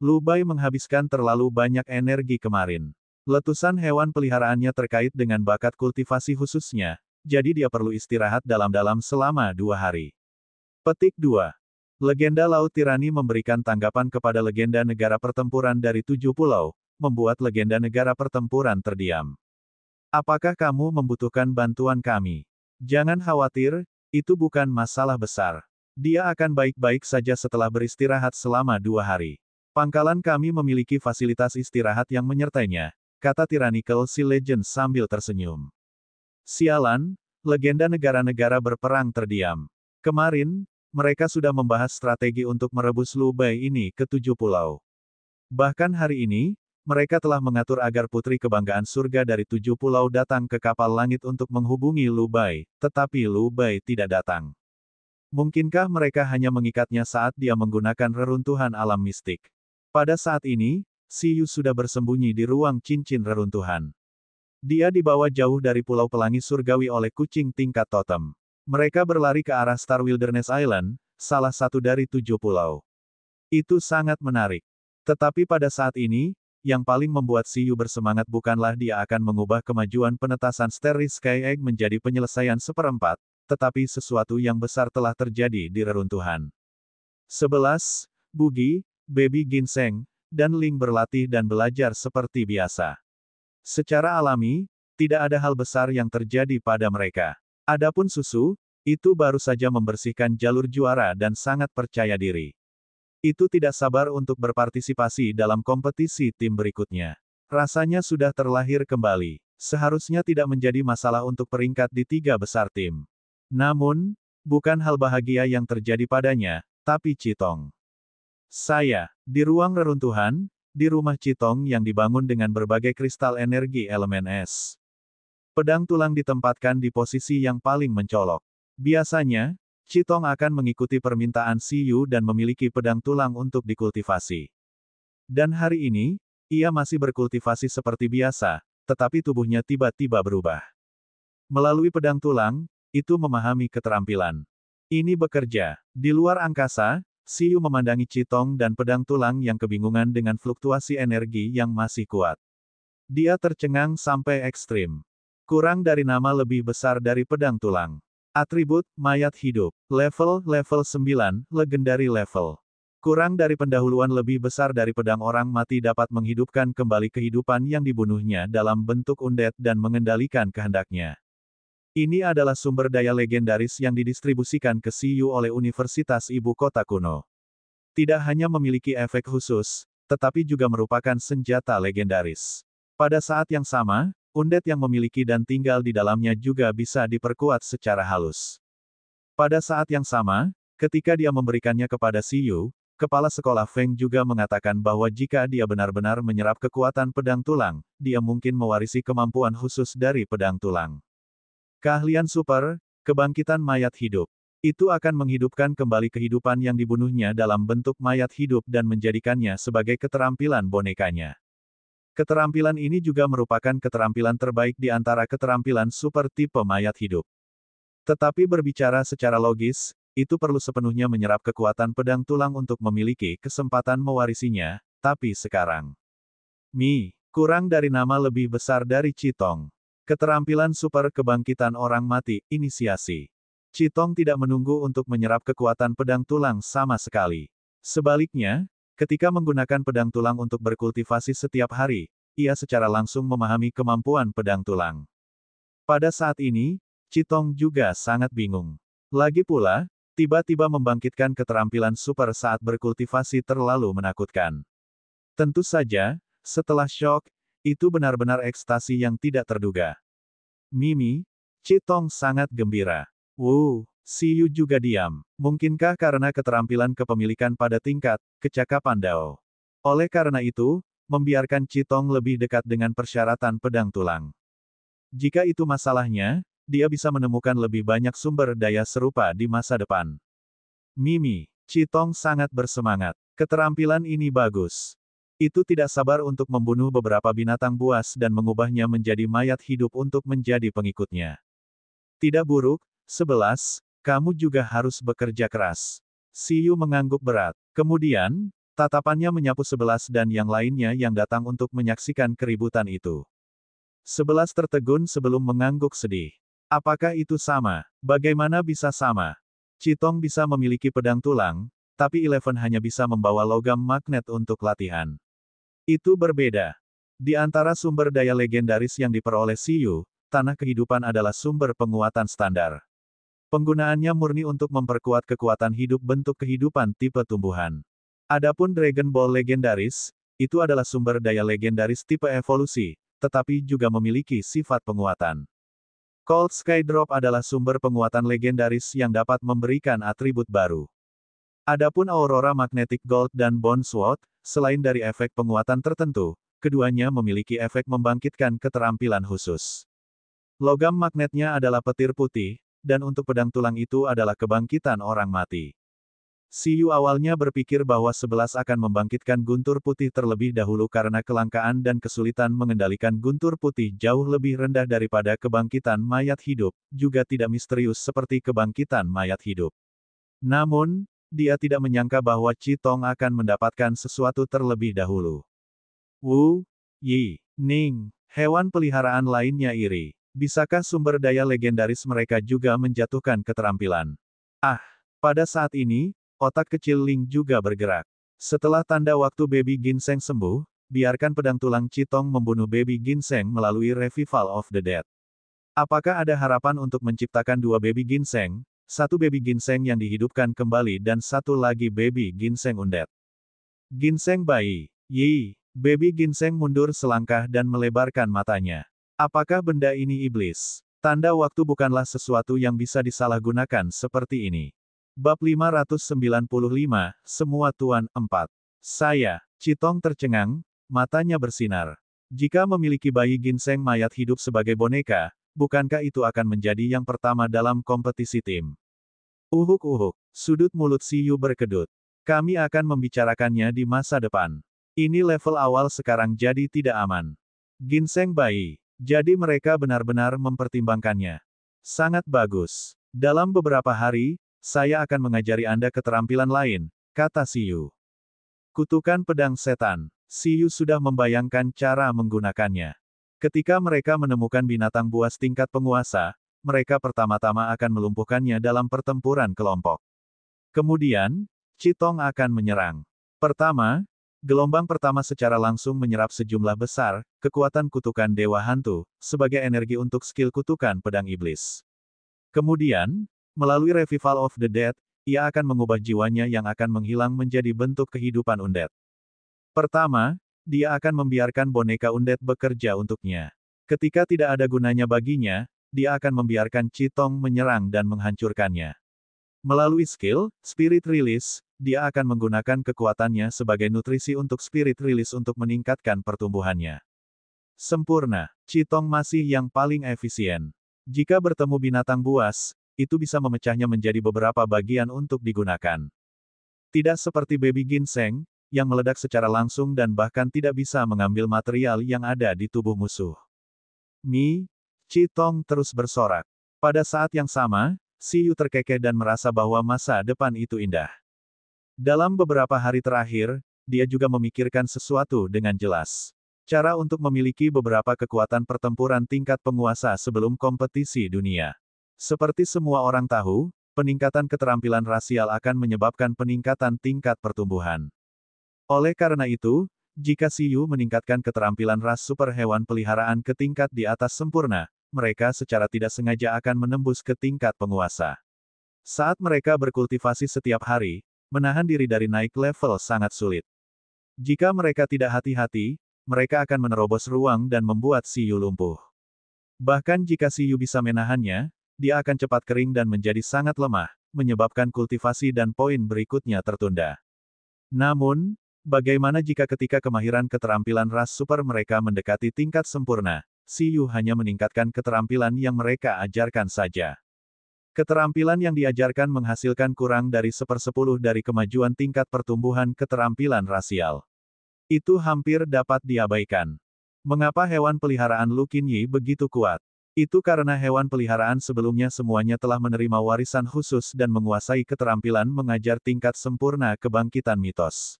Lu Bai menghabiskan terlalu banyak energi kemarin. Letusan hewan peliharaannya terkait dengan bakat kultivasi khususnya, jadi dia perlu istirahat dalam-dalam selama 2 hari. Petik 2. Legenda Laut Tirani memberikan tanggapan kepada legenda negara pertempuran dari 7 pulau, membuat legenda negara pertempuran terdiam. Apakah kamu membutuhkan bantuan kami? Jangan khawatir, itu bukan masalah besar. Dia akan baik-baik saja setelah beristirahat selama 2 hari. Pangkalan kami memiliki fasilitas istirahat yang menyertainya, kata Tyrannical Sea Legend sambil tersenyum. Sialan, legenda negara-negara berperang terdiam. Kemarin, mereka sudah membahas strategi untuk merebus Lu Bai ini ke 7 pulau. Bahkan hari ini, mereka telah mengatur agar putri kebanggaan surga dari 7 pulau datang ke kapal langit untuk menghubungi Lu Bai, tetapi Lu Bai tidak datang. Mungkinkah mereka hanya mengikatnya saat dia menggunakan reruntuhan alam mistik? Pada saat ini, Xiu sudah bersembunyi di ruang cincin reruntuhan. Dia dibawa jauh dari Pulau Pelangi Surgawi oleh kucing tingkat totem. Mereka berlari ke arah Star Wilderness Island, salah satu dari 7 pulau. Itu sangat menarik. Tetapi pada saat ini, yang paling membuat Xiu bersemangat bukanlah dia akan mengubah kemajuan penetasan Starry Sky Egg menjadi penyelesaian seperempat, tetapi sesuatu yang besar telah terjadi di reruntuhan. 11. Bugi, Baby Ginseng, dan Ling berlatih dan belajar seperti biasa. Secara alami, tidak ada hal besar yang terjadi pada mereka. Adapun Susu, itu baru saja membersihkan jalur juara dan sangat percaya diri. Itu tidak sabar untuk berpartisipasi dalam kompetisi tim berikutnya. Rasanya sudah terlahir kembali. Seharusnya tidak menjadi masalah untuk peringkat di 3 besar tim. Namun, bukan hal bahagia yang terjadi padanya, tapi Citong. Di ruang reruntuhan, di rumah Citong yang dibangun dengan berbagai kristal energi elemen es. Pedang tulang ditempatkan di posisi yang paling mencolok. Biasanya, Citong akan mengikuti permintaan Xiu dan memiliki pedang tulang untuk dikultivasi. Dan hari ini, ia masih berkultivasi seperti biasa, tetapi tubuhnya tiba-tiba berubah. Melalui pedang tulang, itu memahami keterampilan. Ini bekerja. Di luar angkasa, Xiu memandangi Citong dan pedang tulang yang kebingungan dengan fluktuasi energi yang masih kuat. Dia tercengang sampai ekstrim. Kurang dari nama lebih besar dari pedang tulang. Atribut, mayat hidup. Level 9, legendary level. Kurang dari pendahuluan lebih besar dari pedang orang mati dapat menghidupkan kembali kehidupan yang dibunuhnya dalam bentuk undead dan mengendalikan kehendaknya. Ini adalah sumber daya legendaris yang didistribusikan ke Siyu oleh Universitas Ibu Kota Kuno. Tidak hanya memiliki efek khusus, tetapi juga merupakan senjata legendaris. Pada saat yang sama, undead yang memiliki dan tinggal di dalamnya juga bisa diperkuat secara halus. Pada saat yang sama, ketika dia memberikannya kepada Siyu, kepala sekolah Feng juga mengatakan bahwa jika dia benar-benar menyerap kekuatan pedang tulang, dia mungkin mewarisi kemampuan khusus dari pedang tulang. Keahlian super, kebangkitan mayat hidup. Itu akan menghidupkan kembali kehidupan yang dibunuhnya dalam bentuk mayat hidup dan menjadikannya sebagai keterampilan bonekanya. Keterampilan ini juga merupakan keterampilan terbaik di antara keterampilan super tipe mayat hidup. Tetapi berbicara secara logis, itu perlu sepenuhnya menyerap kekuatan pedang tulang untuk memiliki kesempatan mewarisinya, tapi sekarang. Kurang dari nama lebih besar dari Chitong. Keterampilan super kebangkitan orang mati, inisiasi. Chitong tidak menunggu untuk menyerap kekuatan pedang tulang sama sekali. Sebaliknya, ketika menggunakan pedang tulang untuk berkultivasi setiap hari, ia secara langsung memahami kemampuan pedang tulang. Pada saat ini, Chitong juga sangat bingung. Lagi pula, tiba-tiba membangkitkan keterampilan super saat berkultivasi terlalu menakutkan. Tentu saja, setelah shock, itu benar-benar ekstasi yang tidak terduga. Chitong sangat gembira. Siyu juga diam. Mungkinkah karena keterampilan kepemilikan pada tingkat kecakapan Dao? Oleh karena itu, membiarkan Chitong lebih dekat dengan persyaratan pedang tulang. Jika itu masalahnya, dia bisa menemukan lebih banyak sumber daya serupa di masa depan. Chitong sangat bersemangat. Keterampilan ini bagus. Itu tidak sabar untuk membunuh beberapa binatang buas dan mengubahnya menjadi mayat hidup untuk menjadi pengikutnya. Tidak buruk, 11, kamu juga harus bekerja keras. Siyu mengangguk berat. Kemudian, tatapannya menyapu 11 dan yang lainnya yang datang untuk menyaksikan keributan itu. 11 tertegun sebelum mengangguk sedih. Apakah itu sama? Bagaimana bisa sama? Chitong bisa memiliki pedang tulang, tapi Eleven hanya bisa membawa logam magnet untuk latihan. Itu berbeda. Di antara sumber daya legendaris yang diperoleh Siyu, tanah kehidupan adalah sumber penguatan standar. Penggunaannya murni untuk memperkuat kekuatan hidup bentuk kehidupan tipe tumbuhan. Adapun Dragon Ball legendaris, itu adalah sumber daya legendaris tipe evolusi, tetapi juga memiliki sifat penguatan. Cold Sky Drop adalah sumber penguatan legendaris yang dapat memberikan atribut baru. Adapun Aurora Magnetic Gold dan Bone Sword, selain dari efek penguatan tertentu, keduanya memiliki efek membangkitkan keterampilan khusus. Logam magnetnya adalah petir putih, dan untuk pedang tulang itu adalah kebangkitan orang mati. Siyu awalnya berpikir bahwa 11 akan membangkitkan guntur putih terlebih dahulu karena kelangkaan dan kesulitan mengendalikan guntur putih jauh lebih rendah daripada kebangkitan mayat hidup, juga tidak misterius seperti kebangkitan mayat hidup. Namun, dia tidak menyangka bahwa Chitong akan mendapatkan sesuatu terlebih dahulu. Ning, hewan peliharaan lainnya iri. Bisakah sumber daya legendaris mereka juga menjatuhkan keterampilan? Pada saat ini, otak kecil Ling juga bergerak. Setelah tanda waktu Baby Ginseng sembuh, biarkan pedang tulang Chitong membunuh Baby Ginseng melalui Revival of the Dead. Apakah ada harapan untuk menciptakan dua Baby Ginseng, satu Baby Ginseng yang dihidupkan kembali dan satu lagi Baby Ginseng undead? Ginseng bayi. Baby Ginseng mundur selangkah dan melebarkan matanya. Apakah benda ini iblis? Tanda waktu bukanlah sesuatu yang bisa disalahgunakan seperti ini. Bab 595, Semua Tuan 4. Chitong tercengang, matanya bersinar. Jika memiliki bayi ginseng mayat hidup sebagai boneka, bukankah itu akan menjadi yang pertama dalam kompetisi tim? Sudut mulut Siyu berkedut. Kami akan membicarakannya di masa depan. Ini level awal sekarang jadi tidak aman. Ginseng bayi. Jadi mereka benar-benar mempertimbangkannya. Sangat bagus. Dalam beberapa hari, saya akan mengajari Anda keterampilan lain, kata Siyu. Kutukan pedang setan. Siyu sudah membayangkan cara menggunakannya. Ketika mereka menemukan binatang buas tingkat penguasa, mereka pertama-tama akan melumpuhkannya dalam pertempuran kelompok. Kemudian, Chitong akan menyerang. Pertama, gelombang pertama secara langsung menyerap sejumlah besar kekuatan kutukan Dewa Hantu sebagai energi untuk skill kutukan pedang iblis. Kemudian, melalui Revival of the Dead, ia akan mengubah jiwanya yang akan menghilang menjadi bentuk kehidupan undead. Pertama, dia akan membiarkan boneka undead bekerja untuknya. Ketika tidak ada gunanya baginya, dia akan membiarkan Chitong menyerang dan menghancurkannya. Melalui skill, Spirit Release, dia akan menggunakan kekuatannya sebagai nutrisi untuk Spirit Release untuk meningkatkan pertumbuhannya. Sempurna, Chitong masih yang paling efisien. Jika bertemu binatang buas, itu bisa memecahnya menjadi beberapa bagian untuk digunakan. Tidak seperti baby ginseng, yang meledak secara langsung dan bahkan tidak bisa mengambil material yang ada di tubuh musuh. Chitong terus bersorak. Pada saat yang sama, Siyu terkekeh dan merasa bahwa masa depan itu indah. Dalam beberapa hari terakhir, dia juga memikirkan sesuatu dengan jelas. Cara untuk memiliki beberapa kekuatan pertempuran tingkat penguasa sebelum kompetisi dunia. Seperti semua orang tahu, peningkatan keterampilan rasial akan menyebabkan peningkatan tingkat pertumbuhan. Oleh karena itu, jika Siyu meningkatkan keterampilan ras super hewan peliharaan ke tingkat di atas sempurna, mereka secara tidak sengaja akan menembus ke tingkat penguasa. Saat mereka berkultivasi setiap hari, menahan diri dari naik level sangat sulit. Jika mereka tidak hati-hati, mereka akan menerobos ruang dan membuat Siyu lumpuh. Bahkan jika Siyu bisa menahannya, dia akan cepat kering dan menjadi sangat lemah, menyebabkan kultivasi dan poin berikutnya tertunda. Namun, bagaimana jika ketika kemahiran keterampilan ras super mereka mendekati tingkat sempurna, Siyu hanya meningkatkan keterampilan yang mereka ajarkan saja. Keterampilan yang diajarkan menghasilkan kurang dari 1/10 dari kemajuan tingkat pertumbuhan keterampilan rasial. Itu hampir dapat diabaikan. Mengapa hewan peliharaan Lu Qinyi begitu kuat? Itu karena hewan peliharaan sebelumnya semuanya telah menerima warisan khusus dan menguasai keterampilan mengajar tingkat sempurna kebangkitan mitos.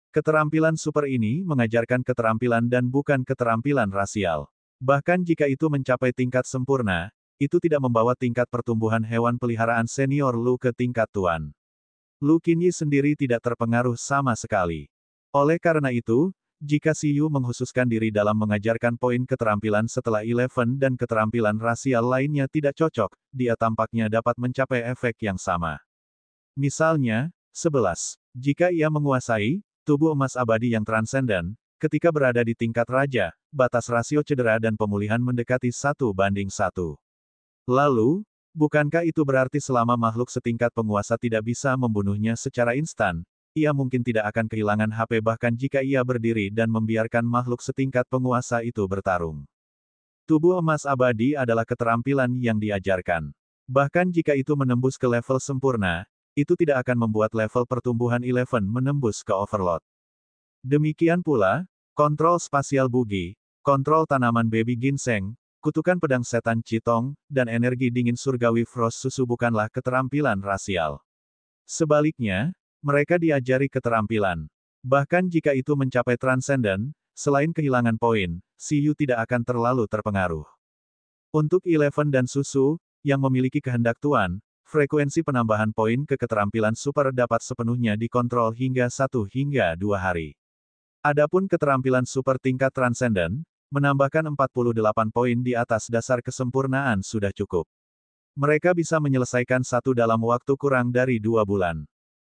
Keterampilan super ini mengajarkan keterampilan dan bukan keterampilan rasial. Bahkan jika itu mencapai tingkat sempurna, itu tidak membawa tingkat pertumbuhan hewan peliharaan senior Lu ke tingkat tuan. Lu Qinyi sendiri tidak terpengaruh sama sekali. Oleh karena itu, jika Siyu menghususkan diri dalam mengajarkan poin keterampilan setelah 11 dan keterampilan rasial lainnya tidak cocok, dia tampaknya dapat mencapai efek yang sama. Misalnya, 11. Jika ia menguasai tubuh emas abadi yang transenden, ketika berada di tingkat raja, batas rasio cedera dan pemulihan mendekati 1:1. Lalu, bukankah itu berarti selama makhluk setingkat penguasa tidak bisa membunuhnya secara instan, ia mungkin tidak akan kehilangan HP bahkan jika ia berdiri dan membiarkan makhluk setingkat penguasa itu bertarung. Tubuh emas abadi adalah keterampilan yang diajarkan. Bahkan jika itu menembus ke level sempurna, itu tidak akan membuat level pertumbuhan 11 menembus ke overload. Demikian pula, kontrol spasial bugi, kontrol tanaman baby ginseng, kutukan pedang setan Chitong, dan energi dingin surgawi frost susu bukanlah keterampilan rasial. Sebaliknya, mereka diajari keterampilan. Bahkan jika itu mencapai transenden, selain kehilangan poin, Siyu tidak akan terlalu terpengaruh. Untuk 11 dan susu, yang memiliki kehendak tuan, frekuensi penambahan poin ke keterampilan super dapat sepenuhnya dikontrol hingga 1 hingga 2 hari. Adapun keterampilan super tingkat transenden, menambahkan 48 poin di atas dasar kesempurnaan sudah cukup. Mereka bisa menyelesaikan satu dalam waktu kurang dari 2 bulan.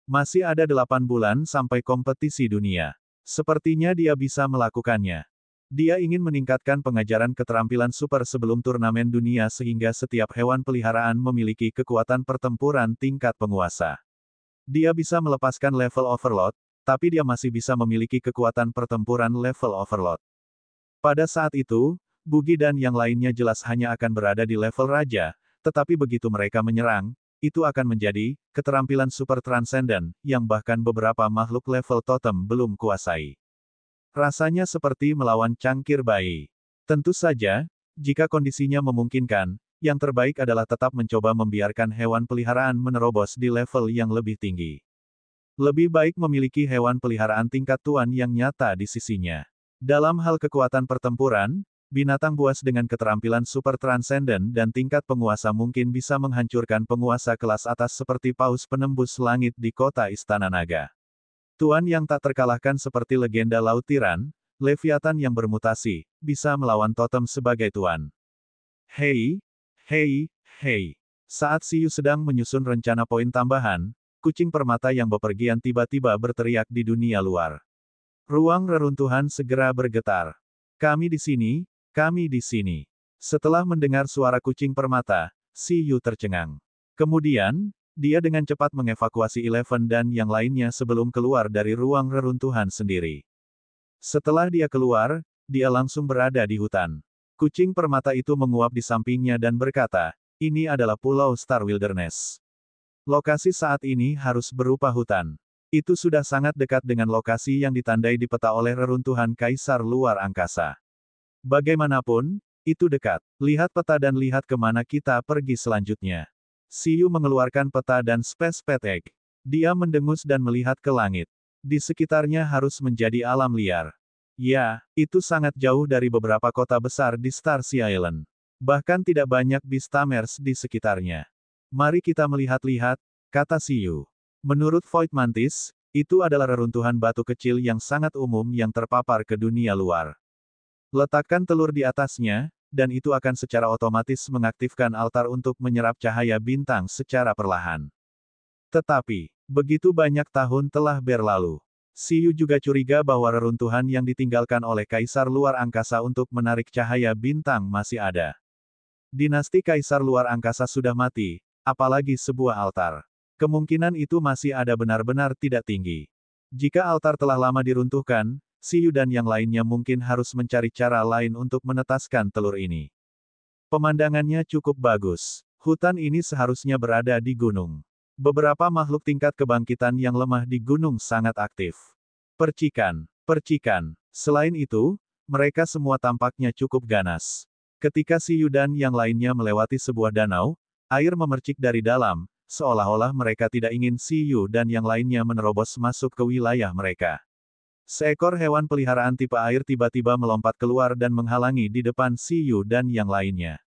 Masih ada 8 bulan sampai kompetisi dunia. Sepertinya dia bisa melakukannya. Dia ingin meningkatkan pengajaran keterampilan super sebelum turnamen dunia sehingga setiap hewan peliharaan memiliki kekuatan pertempuran tingkat penguasa. Dia bisa melepaskan level overload, tapi dia masih bisa memiliki kekuatan pertempuran level overload. Pada saat itu, Bugi dan yang lainnya jelas hanya akan berada di level raja, tetapi begitu mereka menyerang, itu akan menjadi keterampilan super transenden, yang bahkan beberapa makhluk level totem belum kuasai. Rasanya seperti melawan cangkir bayi. Tentu saja, jika kondisinya memungkinkan, yang terbaik adalah tetap mencoba membiarkan hewan peliharaan menerobos di level yang lebih tinggi. Lebih baik memiliki hewan peliharaan tingkat tuan yang nyata di sisinya. Dalam hal kekuatan pertempuran, binatang buas dengan keterampilan super transenden dan tingkat penguasa mungkin bisa menghancurkan penguasa kelas atas seperti paus penembus langit di kota Istana Naga. Tuan yang tak terkalahkan seperti legenda Laut Tiran, Leviathan yang bermutasi, bisa melawan totem sebagai tuan. Hei, hei, hei. Saat Siyu sedang menyusun rencana poin tambahan, kucing permata yang bepergian tiba-tiba berteriak di dunia luar. Ruang reruntuhan segera bergetar. Kami di sini, kami di sini. Setelah mendengar suara kucing permata, Siyu tercengang. Kemudian, dia dengan cepat mengevakuasi Eleven dan yang lainnya sebelum keluar dari ruang reruntuhan sendiri. Setelah dia keluar, dia langsung berada di hutan. Kucing permata itu menguap di sampingnya dan berkata, ini adalah Pulau Star Wilderness. Lokasi saat ini harus berupa hutan. Itu sudah sangat dekat dengan lokasi yang ditandai di peta oleh reruntuhan Kaisar Luar Angkasa. Bagaimanapun, itu dekat. Lihat peta dan lihat kemana kita pergi selanjutnya. Siyu mengeluarkan peta dan Space Petek. Dia mendengus dan melihat ke langit. Di sekitarnya harus menjadi alam liar. Ya, itu sangat jauh dari beberapa kota besar di Star Sea Island. Bahkan tidak banyak Beastamers di sekitarnya. Mari kita melihat-lihat, kata Siyu. Menurut Void Mantis, itu adalah reruntuhan batu kecil yang sangat umum yang terpapar ke dunia luar. Letakkan telur di atasnya, dan itu akan secara otomatis mengaktifkan altar untuk menyerap cahaya bintang secara perlahan. Tetapi, begitu banyak tahun telah berlalu. Siyu juga curiga bahwa reruntuhan yang ditinggalkan oleh Kaisar Luar Angkasa untuk menarik cahaya bintang masih ada. Dinasti Kaisar Luar Angkasa sudah mati, apalagi sebuah altar. Kemungkinan itu masih ada benar-benar tidak tinggi. Jika altar telah lama diruntuhkan, Siyu dan yang lainnya mungkin harus mencari cara lain untuk menetaskan telur ini. Pemandangannya cukup bagus. Hutan ini seharusnya berada di gunung. Beberapa makhluk tingkat kebangkitan yang lemah di gunung sangat aktif. Percikan, percikan. Selain itu, mereka semua tampaknya cukup ganas. Ketika Siyu dan yang lainnya melewati sebuah danau, air memercik dari dalam, seolah-olah mereka tidak ingin Siyu dan yang lainnya menerobos masuk ke wilayah mereka. Seekor hewan peliharaan tipe air tiba-tiba melompat keluar dan menghalangi di depan Siyu dan yang lainnya.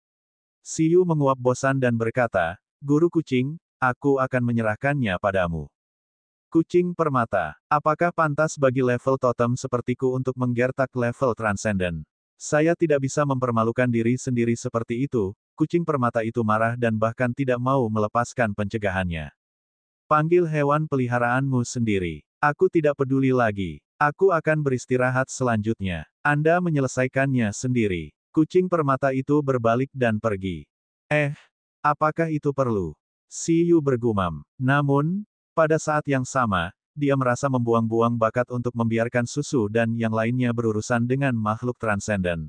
Siyu menguap bosan dan berkata, Guru kucing, aku akan menyerahkannya padamu. Kucing permata, apakah pantas bagi level totem sepertiku untuk menggertak level transenden? Saya tidak bisa mempermalukan diri sendiri seperti itu. Kucing permata itu marah dan bahkan tidak mau melepaskan pencegahannya. Panggil hewan peliharaanmu sendiri. Aku tidak peduli lagi. Aku akan beristirahat selanjutnya. Anda menyelesaikannya sendiri. Kucing permata itu berbalik dan pergi. Apakah itu perlu? Siyu bergumam. Namun, pada saat yang sama, dia merasa membuang-buang bakat untuk membiarkan susu dan yang lainnya berurusan dengan makhluk transenden.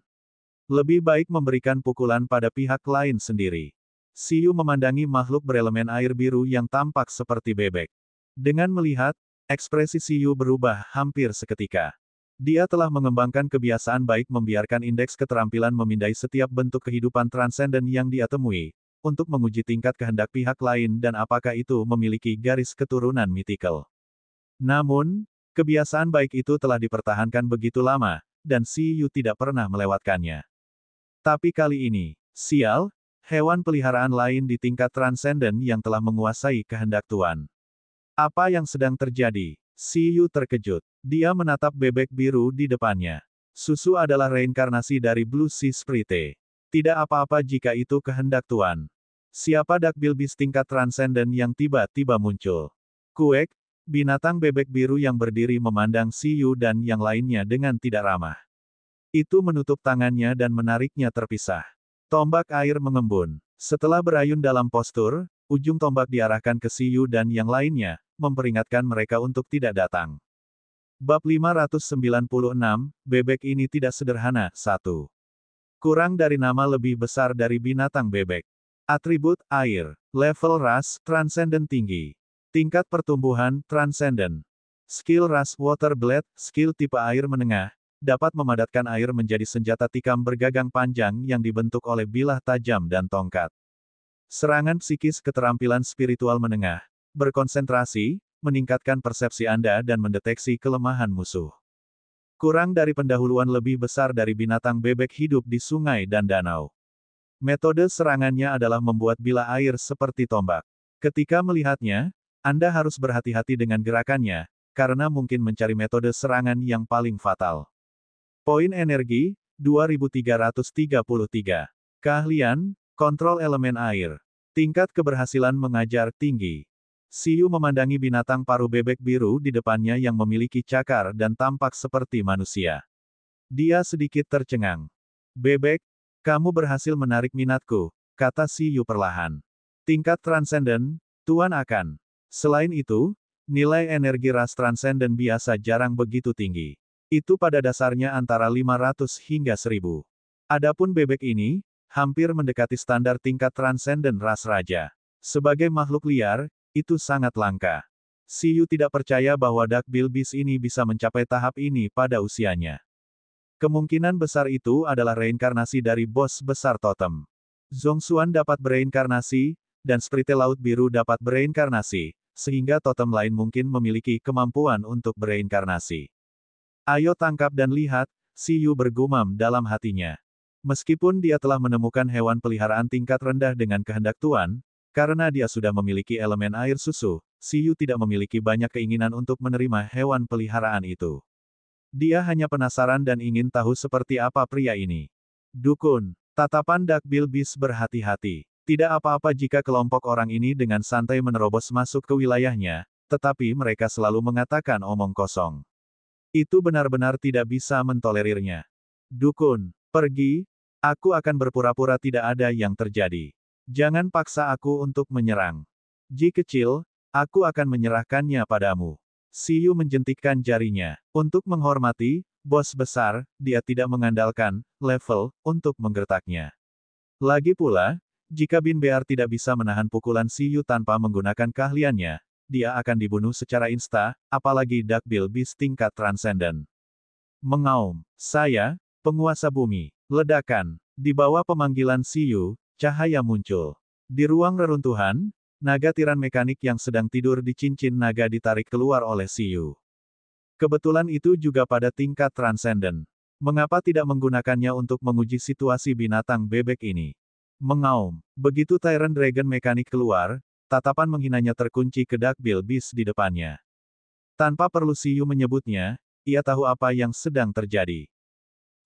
Lebih baik memberikan pukulan pada pihak lain sendiri. Siyu memandangi makhluk berelemen air biru yang tampak seperti bebek. Dengan melihat, ekspresi Siyu berubah hampir seketika. Dia telah mengembangkan kebiasaan baik membiarkan indeks keterampilan memindai setiap bentuk kehidupan transenden yang dia temui, untuk menguji tingkat kehendak pihak lain dan apakah itu memiliki garis keturunan mythical. Namun, kebiasaan baik itu telah dipertahankan begitu lama, dan Siyu tidak pernah melewatkannya. Tapi kali ini, sial, hewan peliharaan lain di tingkat transenden yang telah menguasai kehendak Tuan. Apa yang sedang terjadi? Siyu terkejut. Dia menatap bebek biru di depannya. Susu adalah reinkarnasi dari Blue Sea Sprite. Tidak apa-apa jika itu kehendak Tuan. Siapa Duckbill Beast tingkat transenden yang tiba-tiba muncul? Kuek, binatang bebek biru yang berdiri memandang Siyu dan yang lainnya dengan tidak ramah. Itu menutup tangannya dan menariknya terpisah. Tombak air mengembun. Setelah berayun dalam postur, ujung tombak diarahkan ke Siyu dan yang lainnya, memperingatkan mereka untuk tidak datang. Bab 596, bebek ini tidak sederhana. 1. Kurang dari nama lebih besar dari binatang bebek. Atribut, air. Level ras, transenden tinggi. Tingkat pertumbuhan, transenden. Skill ras, water blade, skill tipe air menengah. Dapat memadatkan air menjadi senjata tikam bergagang panjang yang dibentuk oleh bilah tajam dan tongkat. Serangan psikis keterampilan spiritual menengah. Berkonsentrasi, meningkatkan persepsi Anda dan mendeteksi kelemahan musuh. Kurang dari pendahuluan lebih besar dari binatang bebek hidup di sungai dan danau. Metode serangannya adalah membuat bilah air seperti tombak. Ketika melihatnya, Anda harus berhati-hati dengan gerakannya, karena mungkin mencari metode serangan yang paling fatal. Poin energi, 2333. Keahlian, kontrol elemen air. Tingkat keberhasilan mengajar tinggi. Siyu memandangi binatang paruh bebek biru di depannya yang memiliki cakar dan tampak seperti manusia. Dia sedikit tercengang. Bebek, kamu berhasil menarik minatku, kata Siyu perlahan. Tingkat transenden, Tuan akan. Selain itu, nilai energi ras transenden biasa jarang begitu tinggi. Itu pada dasarnya antara 500 hingga 1000. Adapun bebek ini, hampir mendekati standar tingkat transenden ras raja. Sebagai makhluk liar, itu sangat langka. Siyu tidak percaya bahwa Duckbill Beast ini bisa mencapai tahap ini pada usianya. Kemungkinan besar itu adalah reinkarnasi dari bos besar totem. Zhongxuan dapat bereinkarnasi, dan Sprite Laut Biru dapat bereinkarnasi, sehingga totem lain mungkin memiliki kemampuan untuk bereinkarnasi. Ayo tangkap dan lihat, Siyu bergumam dalam hatinya. Meskipun dia telah menemukan hewan peliharaan tingkat rendah dengan kehendak Tuan, karena dia sudah memiliki elemen air susu, Siyu tidak memiliki banyak keinginan untuk menerima hewan peliharaan itu. Dia hanya penasaran dan ingin tahu seperti apa pria ini. Dukun, tatapan Duckbill Beast berhati-hati. Tidak apa-apa jika kelompok orang ini dengan santai menerobos masuk ke wilayahnya, tetapi mereka selalu mengatakan omong kosong. Itu benar-benar tidak bisa mentolerirnya. Dukun, pergi, aku akan berpura-pura tidak ada yang terjadi. Jangan paksa aku untuk menyerang. Ji kecil, aku akan menyerahkannya padamu. Siyu menjentikkan jarinya. Untuk menghormati, bos besar, dia tidak mengandalkan level untuk menggertaknya. Lagi pula, jika Bin Bear tidak bisa menahan pukulan Siyu tanpa menggunakan keahliannya, dia akan dibunuh secara insta, apalagi Duckbill Beast tingkat transenden. Mengaum, saya, penguasa bumi. Ledakan. Di bawah pemanggilan Siyu, cahaya muncul. Di ruang reruntuhan, naga tiran mekanik yang sedang tidur di cincin naga ditarik keluar oleh Siyu. Kebetulan itu juga pada tingkat transenden. Mengapa tidak menggunakannya untuk menguji situasi binatang bebek ini? Mengaum. Begitu Tyrant Dragon mekanik keluar, tatapan menghinanya terkunci ke Duckbill Beast di depannya. Tanpa perlu Siyu menyebutnya, ia tahu apa yang sedang terjadi.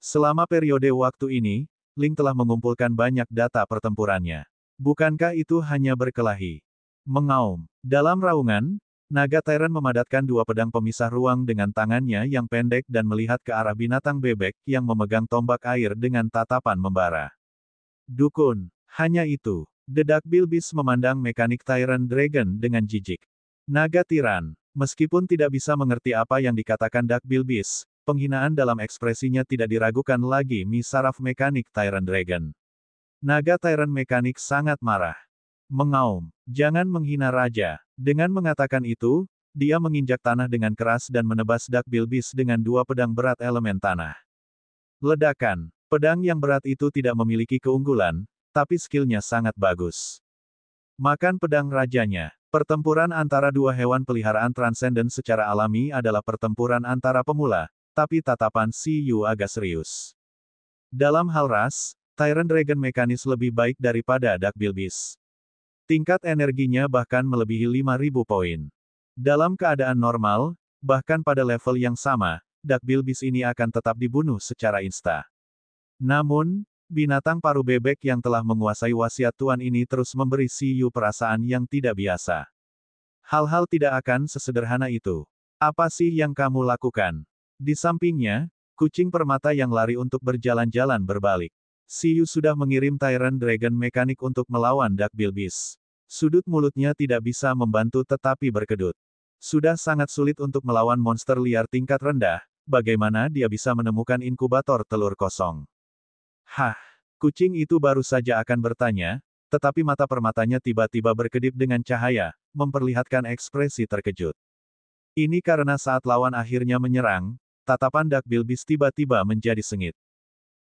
Selama periode waktu ini, Ling telah mengumpulkan banyak data pertempurannya. Bukankah itu hanya berkelahi? Mengaum. Dalam raungan, naga Tyrant memadatkan dua pedang pemisah ruang dengan tangannya yang pendek dan melihat ke arah binatang bebek yang memegang tombak air dengan tatapan membara. Dukun. Hanya itu. The Duckbill Beast memandang mekanik Tyrant Dragon dengan jijik. Naga tiran. Meskipun tidak bisa mengerti apa yang dikatakan Duckbill Beast, penghinaan dalam ekspresinya tidak diragukan lagi saraf mekanik Tyrant Dragon. Naga Tyrant mekanik sangat marah. Mengaum. Jangan menghina raja. Dengan mengatakan itu, dia menginjak tanah dengan keras dan menebas Duckbill Beast dengan dua pedang berat elemen tanah. Ledakan. Pedang yang berat itu tidak memiliki keunggulan, tapi skillnya sangat bagus. Makan pedang rajanya. Pertempuran antara dua hewan peliharaan transenden secara alami adalah pertempuran antara pemula, tapi tatapan Siyu agak serius. Dalam hal ras, Tyrant Dragon mekanis lebih baik daripada Duckbill Beast. Tingkat energinya bahkan melebihi 5000 poin. Dalam keadaan normal, bahkan pada level yang sama, Duckbill Beast ini akan tetap dibunuh secara insta. Namun, binatang paruh bebek yang telah menguasai wasiat Tuan ini terus memberi Siyu perasaan yang tidak biasa. Hal-hal tidak akan sesederhana itu. Apa sih yang kamu lakukan? Di sampingnya, kucing permata yang lari untuk berjalan-jalan berbalik. Siyu sudah mengirim Tyrant Dragon mekanik untuk melawan Duckbill Beast. Sudut mulutnya tidak bisa membantu tetapi berkedut. Sudah sangat sulit untuk melawan monster liar tingkat rendah, bagaimana dia bisa menemukan inkubator telur kosong? Hah, kucing itu baru saja akan bertanya, tetapi mata permatanya tiba-tiba berkedip dengan cahaya, memperlihatkan ekspresi terkejut. Ini karena saat lawan akhirnya menyerang, tatapan Duckbill Beast tiba-tiba menjadi sengit.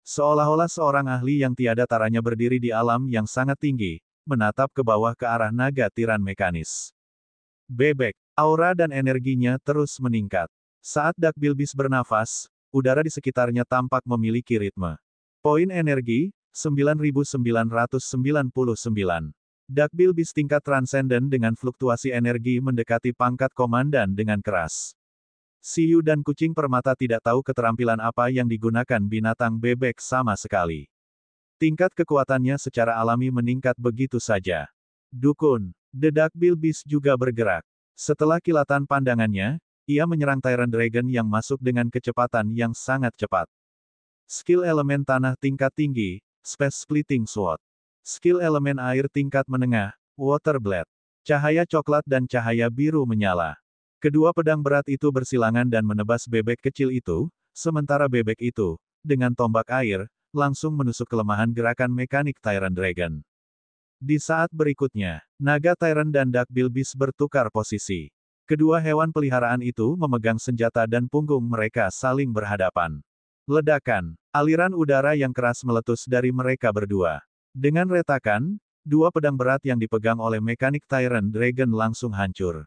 Seolah-olah seorang ahli yang tiada taranya berdiri di alam yang sangat tinggi, menatap ke bawah ke arah naga tiran mekanis. Bebek, aura dan energinya terus meningkat. Saat Duckbill Beast bernafas, udara di sekitarnya tampak memiliki ritme. Poin energi, 9.999. Duckbill Beast tingkat transenden dengan fluktuasi energi mendekati pangkat komandan dengan keras. Siyu dan kucing permata tidak tahu keterampilan apa yang digunakan binatang bebek sama sekali. Tingkat kekuatannya secara alami meningkat begitu saja. Dukun, The Duckbill Beast juga bergerak. Setelah kilatan pandangannya, ia menyerang Tyrant Dragon yang masuk dengan kecepatan yang sangat cepat. Skill elemen tanah tingkat tinggi, Space Splitting Sword. Skill elemen air tingkat menengah, Water Blade. Cahaya coklat dan cahaya biru menyala. Kedua pedang berat itu bersilangan dan menebas bebek kecil itu, sementara bebek itu, dengan tombak air, langsung menusuk kelemahan gerakan mekanik Tyrant Dragon. Di saat berikutnya, naga Tyrant dan Duckbill Beast bertukar posisi. Kedua hewan peliharaan itu memegang senjata dan punggung mereka saling berhadapan. Ledakan, aliran udara yang keras meletus dari mereka berdua. Dengan retakan, dua pedang berat yang dipegang oleh mekanik Tyrant Dragon langsung hancur.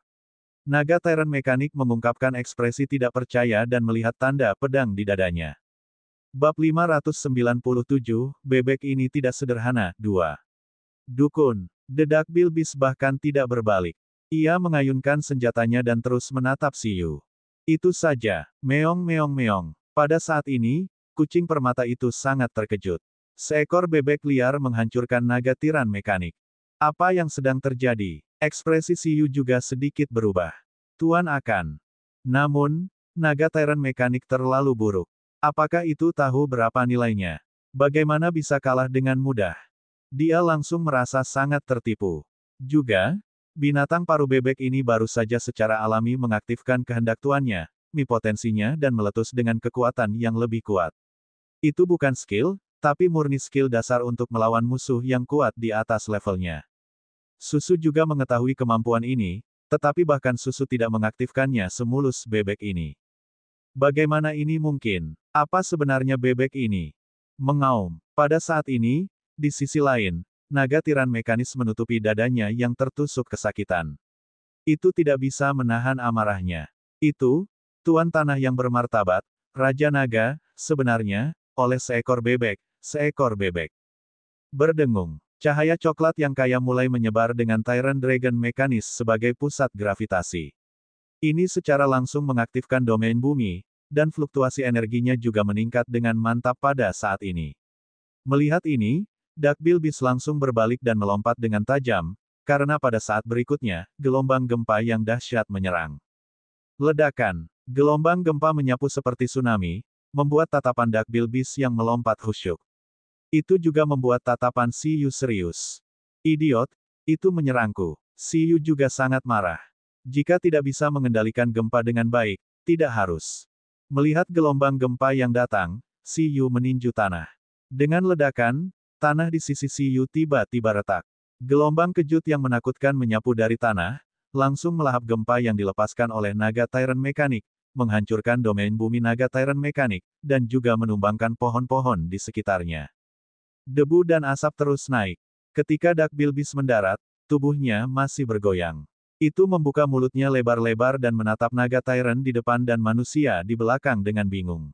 Naga Tyrant mekanik mengungkapkan ekspresi tidak percaya dan melihat tanda pedang di dadanya. Bab 597, bebek ini tidak sederhana, 2. Dukun, The Duckbill Beast bahkan tidak berbalik. Ia mengayunkan senjatanya dan terus menatap Siyu. Itu saja, meong meong meong. Pada saat ini, kucing permata itu sangat terkejut. Seekor bebek liar menghancurkan naga tiran mekanik. Apa yang sedang terjadi? Ekspresi Siyu juga sedikit berubah. Tuan akan. Namun, naga Tyrant mekanik terlalu buruk. Apakah itu tahu berapa nilainya? Bagaimana bisa kalah dengan mudah? Dia langsung merasa sangat tertipu. Juga, binatang paruh bebek ini baru saja secara alami mengaktifkan kehendak tuannya, potensinya dan meletus dengan kekuatan yang lebih kuat. Itu bukan skill, tapi murni skill dasar untuk melawan musuh yang kuat di atas levelnya. Susu juga mengetahui kemampuan ini, tetapi bahkan Susu tidak mengaktifkannya semulus bebek ini. Bagaimana ini mungkin? Apa sebenarnya bebek ini? Mengaum. Pada saat ini, di sisi lain, naga tiran mekanis menutupi dadanya yang tertusuk kesakitan. Itu tidak bisa menahan amarahnya. Itu, Tuan Tanah yang bermartabat, Raja Naga, sebenarnya, oleh seekor bebek, Berdengung. Cahaya coklat yang kaya mulai menyebar dengan Tyrant Dragon mekanis sebagai pusat gravitasi. Ini secara langsung mengaktifkan domain bumi, dan fluktuasi energinya juga meningkat dengan mantap pada saat ini. Melihat ini, Duckbill Beast langsung berbalik dan melompat dengan tajam, karena pada saat berikutnya, gelombang gempa yang dahsyat menyerang. Ledakan. Gelombang gempa menyapu seperti tsunami, membuat tatapan Duckbill Beast yang melompat khusyuk. Itu juga membuat tatapan Siyu serius. Idiot, itu menyerangku. Siyu juga sangat marah. Jika tidak bisa mengendalikan gempa dengan baik, tidak harus. Melihat gelombang gempa yang datang, Siyu meninju tanah. Dengan ledakan, tanah di sisi Siyu tiba-tiba retak. Gelombang kejut yang menakutkan menyapu dari tanah, langsung melahap gempa yang dilepaskan oleh naga Tyrant mekanik, menghancurkan domain bumi naga Tyrant mekanik, dan juga menumbangkan pohon-pohon di sekitarnya. Debu dan asap terus naik. Ketika Duckbill Beast mendarat, tubuhnya masih bergoyang. Itu membuka mulutnya lebar-lebar dan menatap naga Tyrant di depan dan manusia di belakang dengan bingung.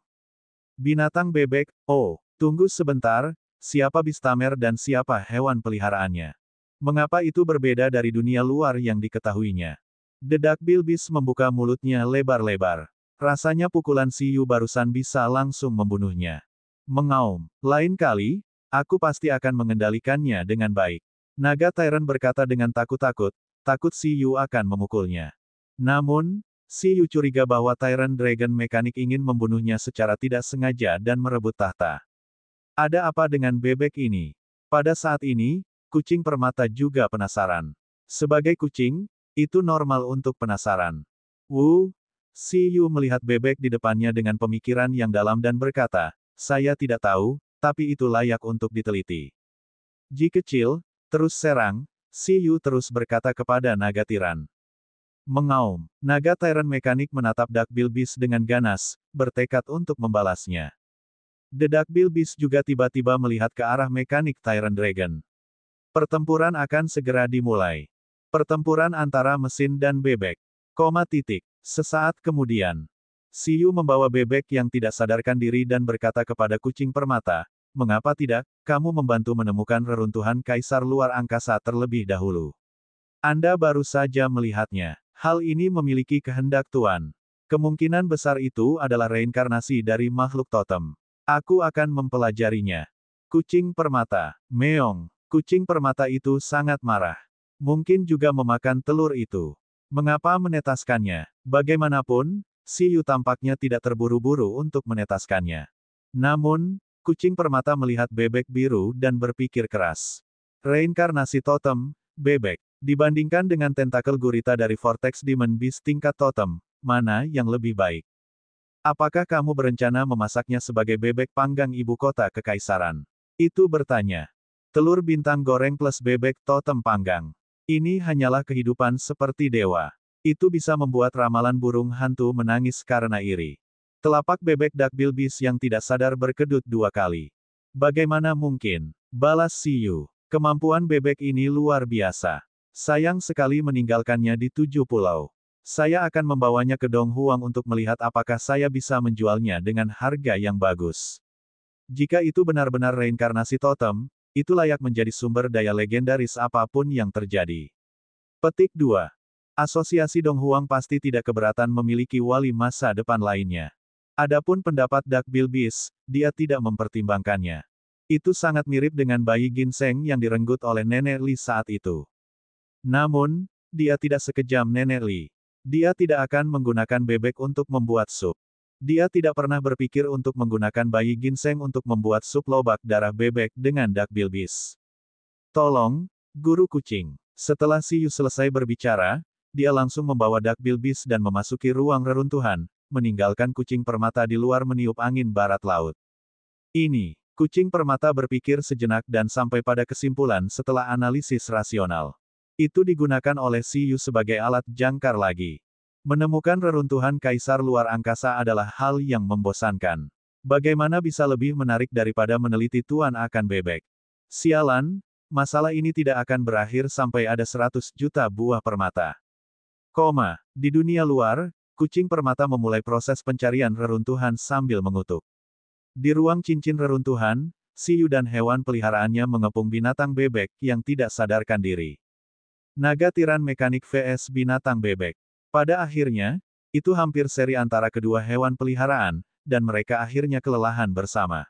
Binatang bebek, oh, tunggu sebentar, siapa Beastamer dan siapa hewan peliharaannya? Mengapa itu berbeda dari dunia luar yang diketahuinya? The Duckbill Beast membuka mulutnya lebar-lebar. Rasanya pukulan Siyu barusan bisa langsung membunuhnya. Mengaum, lain kali, aku pasti akan mengendalikannya dengan baik. Naga Tyrant berkata dengan takut-takut, takut Siyu akan memukulnya. Namun, Siyu curiga bahwa Tyrant Dragon mekanik ingin membunuhnya secara tidak sengaja dan merebut tahta. Ada apa dengan bebek ini? Pada saat ini, kucing permata juga penasaran. Sebagai kucing, itu normal untuk penasaran. Siyu melihat bebek di depannya dengan pemikiran yang dalam dan berkata, saya tidak tahu, tapi itu layak untuk diteliti. Ji kecil, terus serang, Siyu terus berkata kepada naga tiran. Mengaum, naga Tyrant mekanik menatap Duckbill Beast dengan ganas, bertekad untuk membalasnya. The Duckbill Beast juga tiba-tiba melihat ke arah mekanik Tyrant Dragon. Pertempuran akan segera dimulai. Pertempuran antara mesin dan bebek. Sesaat kemudian. Siyu membawa bebek yang tidak sadarkan diri dan berkata kepada kucing permata, "Mengapa tidak, kamu membantu menemukan reruntuhan kaisar luar angkasa terlebih dahulu? Anda baru saja melihatnya. Hal ini memiliki kehendak Tuan. Kemungkinan besar itu adalah reinkarnasi dari makhluk totem. Aku akan mempelajarinya." Kucing permata, meong. Kucing permata itu sangat marah. Mungkin juga memakan telur itu. Mengapa menetaskannya? Bagaimanapun, Siyu tampaknya tidak terburu-buru untuk menetaskannya. Namun, kucing permata melihat bebek biru dan berpikir keras. Reinkarnasi totem, bebek. Dibandingkan dengan tentakel gurita dari Vortex Demon Beast tingkat totem, mana yang lebih baik? Apakah kamu berencana memasaknya sebagai bebek panggang ibu kota kekaisaran? Itu bertanya. Telur bintang goreng plus bebek totem panggang. Ini hanyalah kehidupan seperti dewa. Itu bisa membuat ramalan burung hantu menangis karena iri. Telapak bebek Duckbill Beast yang tidak sadar berkedut 2 kali. Bagaimana mungkin? Balas Siyu. Kemampuan bebek ini luar biasa. Sayang sekali meninggalkannya di 7 pulau. Saya akan membawanya ke Dong Huang untuk melihat apakah saya bisa menjualnya dengan harga yang bagus. Jika itu benar-benar reinkarnasi totem, itu layak menjadi sumber daya legendaris apapun yang terjadi. Petik 2. Asosiasi Dong Huang pasti tidak keberatan memiliki wali masa depan lainnya. Adapun pendapat Duckbill Beast, dia tidak mempertimbangkannya. Itu sangat mirip dengan bayi ginseng yang direnggut oleh Nenek Li saat itu. Namun, dia tidak sekejam Nenek Li. Dia tidak akan menggunakan bebek untuk membuat sup. Dia tidak pernah berpikir untuk menggunakan bayi ginseng untuk membuat sup lobak darah bebek dengan Duckbill Beast. Tolong, guru kucing. Setelah Siyu selesai berbicara, dia langsung membawa Duckbill Beast dan memasuki ruang reruntuhan, meninggalkan kucing permata di luar meniup angin barat laut. Ini, kucing permata berpikir sejenak dan sampai pada kesimpulan setelah analisis rasional. Itu digunakan oleh Siyu sebagai alat jangkar lagi. Menemukan reruntuhan kaisar luar angkasa adalah hal yang membosankan. Bagaimana bisa lebih menarik daripada meneliti Tuan akan bebek? Sialan, masalah ini tidak akan berakhir sampai ada 100 juta buah permata. Di dunia luar, kucing permata memulai proses pencarian reruntuhan sambil mengutuk. Di ruang cincin reruntuhan, Siyu dan hewan peliharaannya mengepung binatang bebek yang tidak sadarkan diri. Naga tiran mekanik vs binatang bebek. Pada akhirnya, itu hampir seri antara kedua hewan peliharaan, dan mereka akhirnya kelelahan bersama.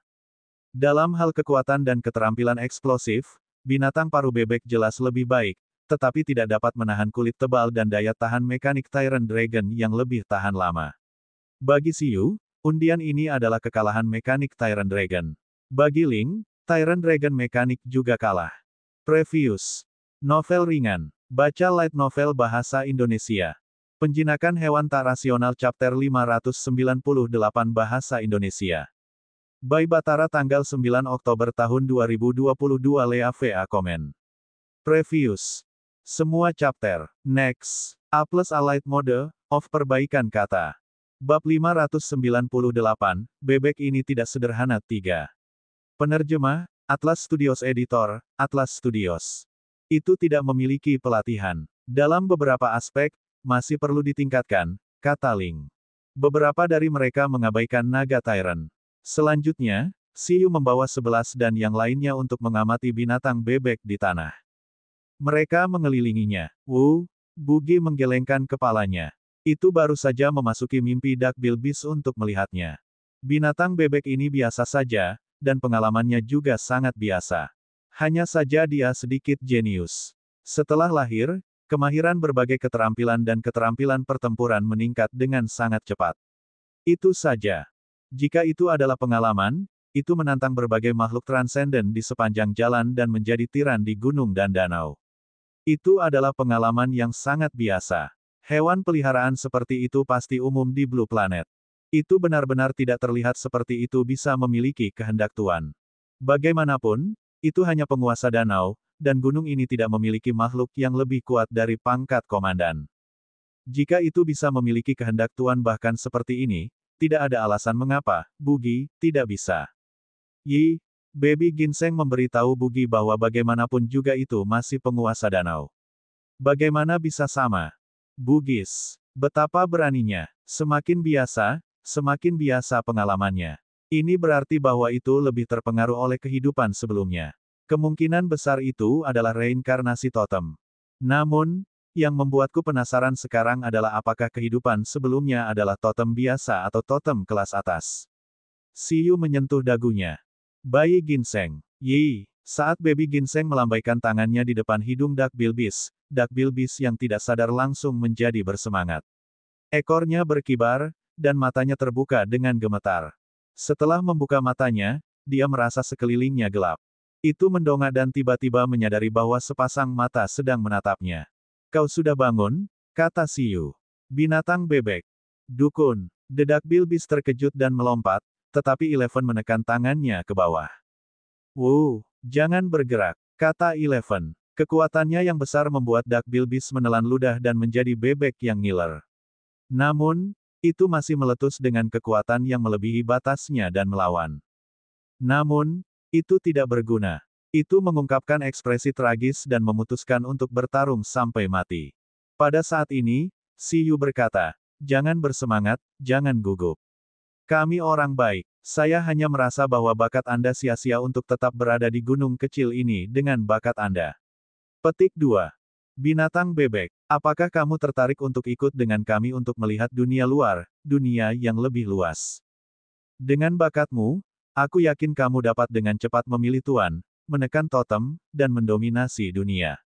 Dalam hal kekuatan dan keterampilan eksplosif, binatang paruh bebek jelas lebih baik, tetapi tidak dapat menahan kulit tebal dan daya tahan mekanik Tyrant Dragon yang lebih tahan lama. Bagi Siyu, undian ini adalah kekalahan mekanik Tyrant Dragon. Bagi Ling, Tyrant Dragon mekanik juga kalah. Previews. Novel ringan. Baca light novel bahasa Indonesia. Penjinakan hewan tak rasional chapter 598 bahasa Indonesia. By Batara tanggal 9 Oktober tahun 2022 Lea VA komen. Previews. Semua chapter. Next. A plus Allied Mode, of perbaikan kata. Bab 598, bebek ini tidak sederhana 3. Penerjemah, Atlas Studios Editor, Atlas Studios. Itu tidak memiliki pelatihan. Dalam beberapa aspek, masih perlu ditingkatkan, kata Ling. Beberapa dari mereka mengabaikan naga Tyrant. Selanjutnya, Siyu membawa 11 dan yang lainnya untuk mengamati binatang bebek di tanah. Mereka mengelilinginya. Bugi menggelengkan kepalanya. Itu baru saja memasuki mimpi Duckbill Beast untuk melihatnya. Binatang bebek ini biasa saja, dan pengalamannya juga sangat biasa. Hanya saja dia sedikit jenius. Setelah lahir, kemahiran berbagai keterampilan dan keterampilan pertempuran meningkat dengan sangat cepat. Itu saja. Jika itu adalah pengalaman, itu menantang berbagai makhluk transenden di sepanjang jalan dan menjadi tiran di gunung dan danau. Itu adalah pengalaman yang sangat biasa. Hewan peliharaan seperti itu pasti umum di Blue Planet. Itu benar-benar tidak terlihat seperti itu bisa memiliki kehendak Tuan. Bagaimanapun, itu hanya penguasa danau, dan gunung ini tidak memiliki makhluk yang lebih kuat dari pangkat komandan. Jika itu bisa memiliki kehendak Tuan bahkan seperti ini, tidak ada alasan mengapa, Bugi, tidak bisa. Baby Ginseng memberitahu Bugi bahwa bagaimanapun juga itu masih penguasa danau. Bagaimana bisa sama? Bugis. Betapa beraninya. Semakin biasa, semakin biasa pengalamannya. Ini berarti bahwa itu lebih terpengaruh oleh kehidupan sebelumnya. Kemungkinan besar itu adalah reinkarnasi totem. Namun, yang membuatku penasaran sekarang adalah apakah kehidupan sebelumnya adalah totem biasa atau totem kelas atas. Siyu menyentuh dagunya. Bayi ginseng. Yi. Saat baby ginseng melambaikan tangannya di depan hidung Dak Bilbis yang tidak sadar langsung menjadi bersemangat. Ekornya berkibar, dan matanya terbuka dengan gemetar. Setelah membuka matanya, dia merasa sekelilingnya gelap. Itu mendongak dan tiba-tiba menyadari bahwa sepasang mata sedang menatapnya. Kau sudah bangun? Kata Siyu. Binatang bebek. Dukun. Dedak Bilbis terkejut dan melompat, tetapi Eleven menekan tangannya ke bawah. Jangan bergerak, kata Eleven. Kekuatannya yang besar membuat Dak Bilbis menelan ludah dan menjadi bebek yang ngiler. Namun, itu masih meletus dengan kekuatan yang melebihi batasnya dan melawan. Namun, itu tidak berguna. Itu mengungkapkan ekspresi tragis dan memutuskan untuk bertarung sampai mati. Pada saat ini, Siyu berkata, "Jangan bersemangat, jangan gugup. Kami orang baik. Saya hanya merasa bahwa bakat Anda sia-sia untuk tetap berada di gunung kecil ini dengan bakat Anda." Petik 2. Binatang bebek, apakah kamu tertarik untuk ikut dengan kami untuk melihat dunia luar, dunia yang lebih luas? Dengan bakatmu, aku yakin kamu dapat dengan cepat memilih tuan, menekan totem, dan mendominasi dunia.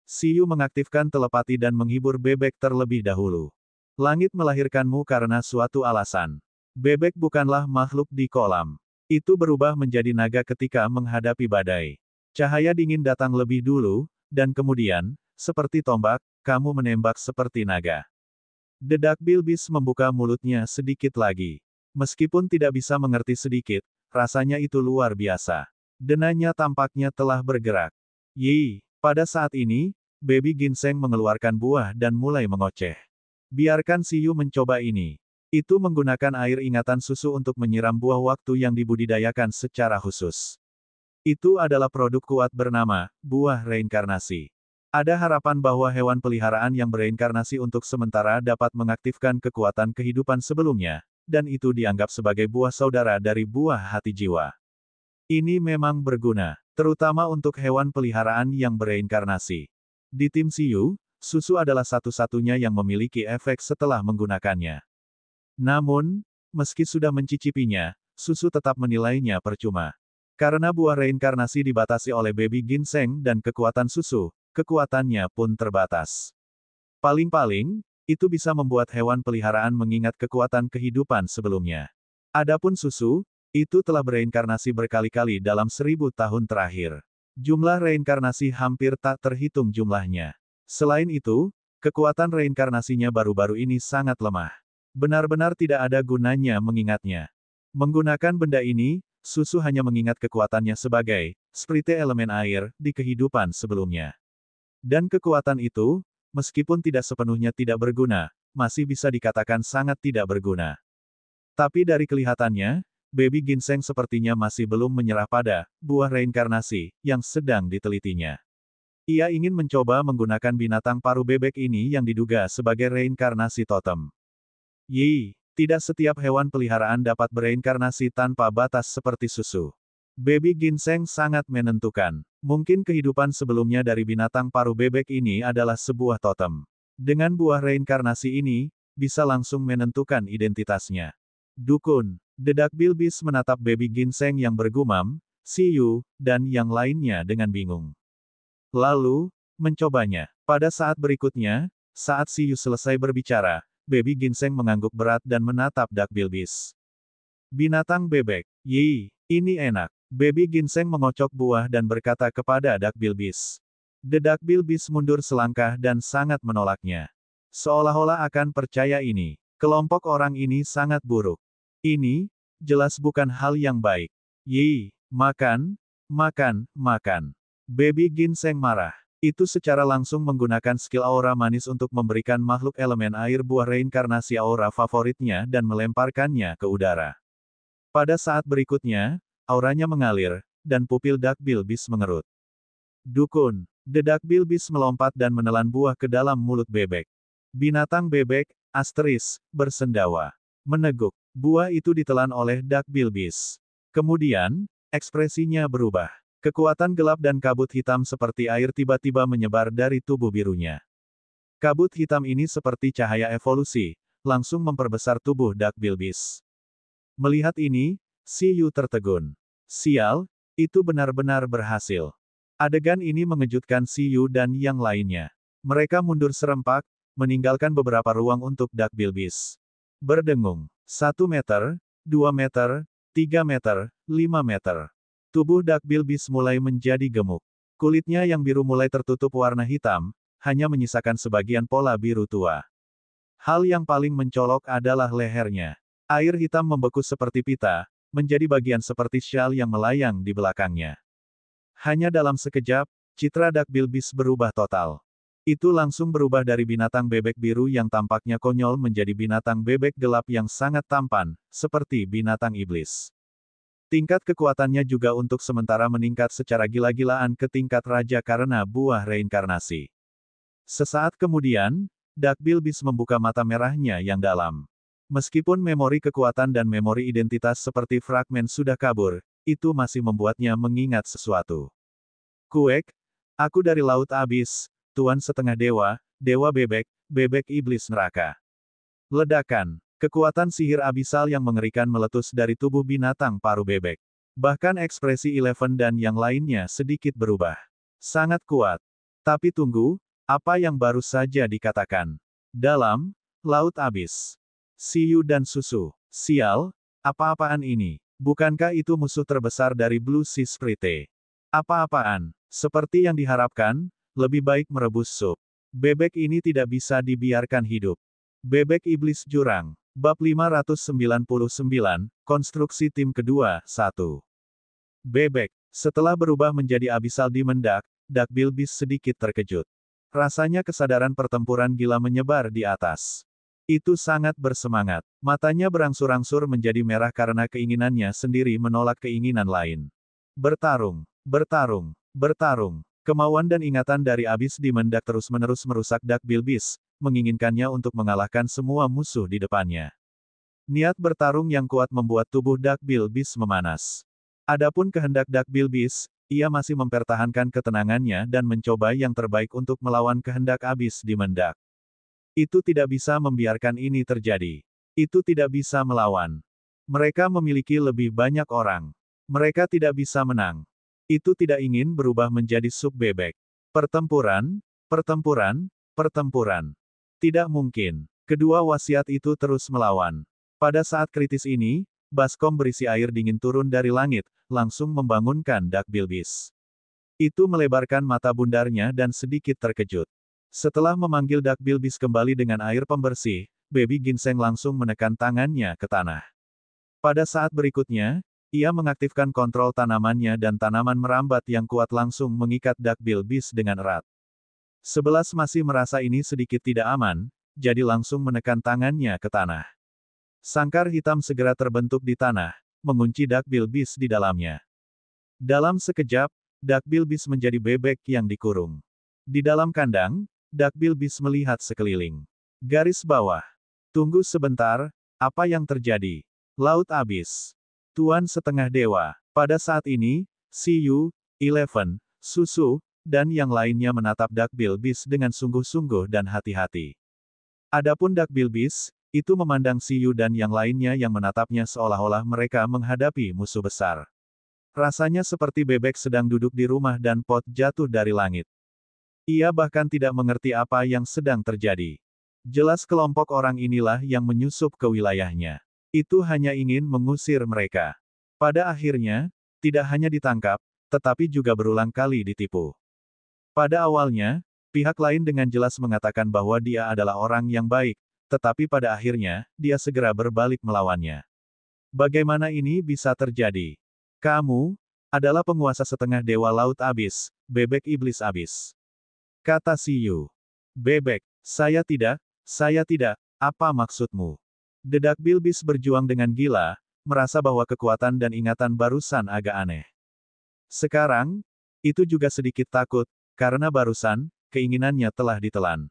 Siyu mengaktifkan telepati dan menghibur bebek terlebih dahulu. Langit melahirkanmu karena suatu alasan. Bebek bukanlah makhluk di kolam. Itu berubah menjadi naga ketika menghadapi badai. Cahaya dingin datang lebih dulu, dan kemudian, seperti tombak, kamu menembak seperti naga. Dedak Bilbis membuka mulutnya sedikit lagi. Meskipun tidak bisa mengerti sedikit, rasanya itu luar biasa. Denanya tampaknya telah bergerak. Pada saat ini, baby ginseng mengeluarkan buah dan mulai mengoceh. Biarkan Siyu mencoba ini. Itu menggunakan air ingatan susu untuk menyiram buah waktu yang dibudidayakan secara khusus. Itu adalah produk kuat bernama buah reinkarnasi. Ada harapan bahwa hewan peliharaan yang bereinkarnasi untuk sementara dapat mengaktifkan kekuatan kehidupan sebelumnya, dan itu dianggap sebagai buah saudara dari buah hati jiwa. Ini memang berguna, terutama untuk hewan peliharaan yang bereinkarnasi. Di tim Siyu, susu adalah satu-satunya yang memiliki efek setelah menggunakannya. Namun, meski sudah mencicipinya, susu tetap menilainya percuma. Karena buah reinkarnasi dibatasi oleh baby ginseng dan kekuatan susu, kekuatannya pun terbatas. Paling-paling, itu bisa membuat hewan peliharaan mengingat kekuatan kehidupan sebelumnya. Adapun susu, itu telah bereinkarnasi berkali-kali dalam 1000 tahun terakhir. Jumlah reinkarnasi hampir tak terhitung jumlahnya. Selain itu, kekuatan reinkarnasinya baru-baru ini sangat lemah. Benar-benar tidak ada gunanya mengingatnya. Menggunakan benda ini, susu hanya mengingat kekuatannya sebagai seperti elemen air di kehidupan sebelumnya. Dan kekuatan itu, meskipun tidak sepenuhnya tidak berguna, masih bisa dikatakan sangat tidak berguna. Tapi dari kelihatannya, baby ginseng sepertinya masih belum menyerah pada buah reinkarnasi yang sedang ditelitinya. Ia ingin mencoba menggunakan binatang paruh bebek ini yang diduga sebagai reinkarnasi totem. Tidak setiap hewan peliharaan dapat bereinkarnasi tanpa batas seperti susu. Baby ginseng sangat menentukan. Mungkin kehidupan sebelumnya dari binatang paruh bebek ini adalah sebuah totem. Dengan buah reinkarnasi ini, bisa langsung menentukan identitasnya. Dukun. Dedak Bilbis menatap baby ginseng yang bergumam, Siyu, dan yang lainnya dengan bingung. Lalu, mencobanya. Pada saat berikutnya, saat Siyu selesai berbicara, baby ginseng mengangguk berat dan menatap Dak Bilbis. Binatang bebek. Ini enak. Baby ginseng mengocok buah dan berkata kepada Dak Bilbis. Dedak Bilbis mundur selangkah dan sangat menolaknya. Seolah-olah akan percaya ini. Kelompok orang ini sangat buruk. Ini, jelas bukan hal yang baik. Makan, makan, makan. Baby ginseng marah. Itu secara langsung menggunakan skill aura manis untuk memberikan makhluk elemen air buah reinkarnasi aura favoritnya dan melemparkannya ke udara. Pada saat berikutnya, auranya mengalir, dan pupil Dak Bilbis mengerut. Dukun. Dedak Bilbis melompat dan menelan buah ke dalam mulut bebek. Binatang bebek, bersendawa. Meneguk. Buah itu ditelan oleh Duckbill Beast. Kemudian, ekspresinya berubah. Kekuatan gelap dan kabut hitam seperti air tiba-tiba menyebar dari tubuh birunya. Kabut hitam ini seperti cahaya evolusi, langsung memperbesar tubuh Duckbill Beast. Melihat ini, Si Yu tertegun. Sial, itu benar-benar berhasil. Adegan ini mengejutkan Si Yu dan yang lainnya. Mereka mundur serempak, meninggalkan beberapa ruang untuk Duckbill Beast. Berdengung. 1 meter, 2 meter, 3 meter, 5 meter. Tubuh Duckbill Beast mulai menjadi gemuk. Kulitnya yang biru mulai tertutup warna hitam, hanya menyisakan sebagian pola biru tua. Hal yang paling mencolok adalah lehernya. Air hitam membeku seperti pita, menjadi bagian seperti syal yang melayang di belakangnya. Hanya dalam sekejap, citra Duckbill Beast berubah total. Itu langsung berubah dari binatang bebek biru yang tampaknya konyol menjadi binatang bebek gelap yang sangat tampan, seperti binatang iblis. Tingkat kekuatannya juga untuk sementara meningkat secara gila-gilaan ke tingkat raja karena buah reinkarnasi. Sesaat kemudian, Duckbill Beast membuka mata merahnya yang dalam. Meskipun memori kekuatan dan memori identitas seperti fragmen sudah kabur, itu masih membuatnya mengingat sesuatu. Kuek, aku dari Laut Abis, Tuan Setengah Dewa, Dewa Bebek, Bebek Iblis Neraka. Ledakan. Kekuatan sihir abisal yang mengerikan meletus dari tubuh binatang paruh bebek. Bahkan ekspresi Eleven dan yang lainnya sedikit berubah. Sangat kuat. Tapi tunggu, apa yang baru saja dikatakan? Dalam Laut Abis. Si Yu dan Susu. Sial, apa-apaan ini? Bukankah itu musuh terbesar dari Blue Sea Sprite? Apa-apaan? Seperti yang diharapkan, lebih baik merebus sup. Bebek ini tidak bisa dibiarkan hidup. Bebek Iblis Jurang. Bab 599, Konstruksi Tim Kedua, 1. Bebek. Setelah berubah menjadi Abyssal Demon Duck, Duckbill Beast sedikit terkejut. Rasanya kesadaran pertempuran gila menyebar di atas. Itu sangat bersemangat. Matanya berangsur-angsur menjadi merah karena keinginannya sendiri menolak keinginan lain. Bertarung, bertarung, bertarung. Kemauan dan ingatan dari Abyss Demon Duck terus-menerus merusak Duckbill Beast, menginginkannya untuk mengalahkan semua musuh di depannya. Niat bertarung yang kuat membuat tubuh Duckbill Beast memanas. Adapun kehendak Duckbill Beast, ia masih mempertahankan ketenangannya dan mencoba yang terbaik untuk melawan kehendak Abyss Demon Duck. Itu tidak bisa membiarkan ini terjadi. Itu tidak bisa melawan. Mereka memiliki lebih banyak orang. Mereka tidak bisa menang. Itu tidak ingin berubah menjadi sup bebek. Pertempuran, pertempuran, pertempuran. Tidak mungkin. Kedua wasiat itu terus melawan. Pada saat kritis ini, baskom berisi air dingin turun dari langit, langsung membangunkan Duckbill Beast. Itu melebarkan mata bundarnya dan sedikit terkejut. Setelah memanggil Duckbill Beast kembali dengan air pembersih, Baby Ginseng langsung menekan tangannya ke tanah. Pada saat berikutnya, ia mengaktifkan kontrol tanamannya dan tanaman merambat yang kuat langsung mengikat Duckbill Beast dengan erat. 11 masih merasa ini sedikit tidak aman, jadi langsung menekan tangannya ke tanah. Sangkar hitam segera terbentuk di tanah, mengunci Duckbill Beast di dalamnya. Dalam sekejap, Duckbill Beast menjadi bebek yang dikurung. Di dalam kandang, Duckbill Beast melihat sekeliling. Garis bawah. Tunggu sebentar, apa yang terjadi? Laut Abis. Tuan Setengah Dewa. Pada saat ini, Si Yu, Eleven, Susu, dan yang lainnya menatap Duckbill Beast dengan sungguh-sungguh dan hati-hati. Adapun Duckbill Beast, itu memandang Si Yu dan yang lainnya yang menatapnya seolah-olah mereka menghadapi musuh besar. Rasanya seperti bebek sedang duduk di rumah dan pot jatuh dari langit. Ia bahkan tidak mengerti apa yang sedang terjadi. Jelas kelompok orang inilah yang menyusup ke wilayahnya. Itu hanya ingin mengusir mereka. Pada akhirnya, tidak hanya ditangkap, tetapi juga berulang kali ditipu. Pada awalnya, pihak lain dengan jelas mengatakan bahwa dia adalah orang yang baik, tetapi pada akhirnya, dia segera berbalik melawannya. Bagaimana ini bisa terjadi? Kamu adalah penguasa setengah dewa Laut Abis, Bebek Iblis Abis. Kata Si Yu. Bebek, saya tidak, apa maksudmu? The Duckbill Beast berjuang dengan gila, merasa bahwa kekuatan dan ingatan barusan agak aneh. Sekarang, itu juga sedikit takut, karena barusan, keinginannya telah ditelan.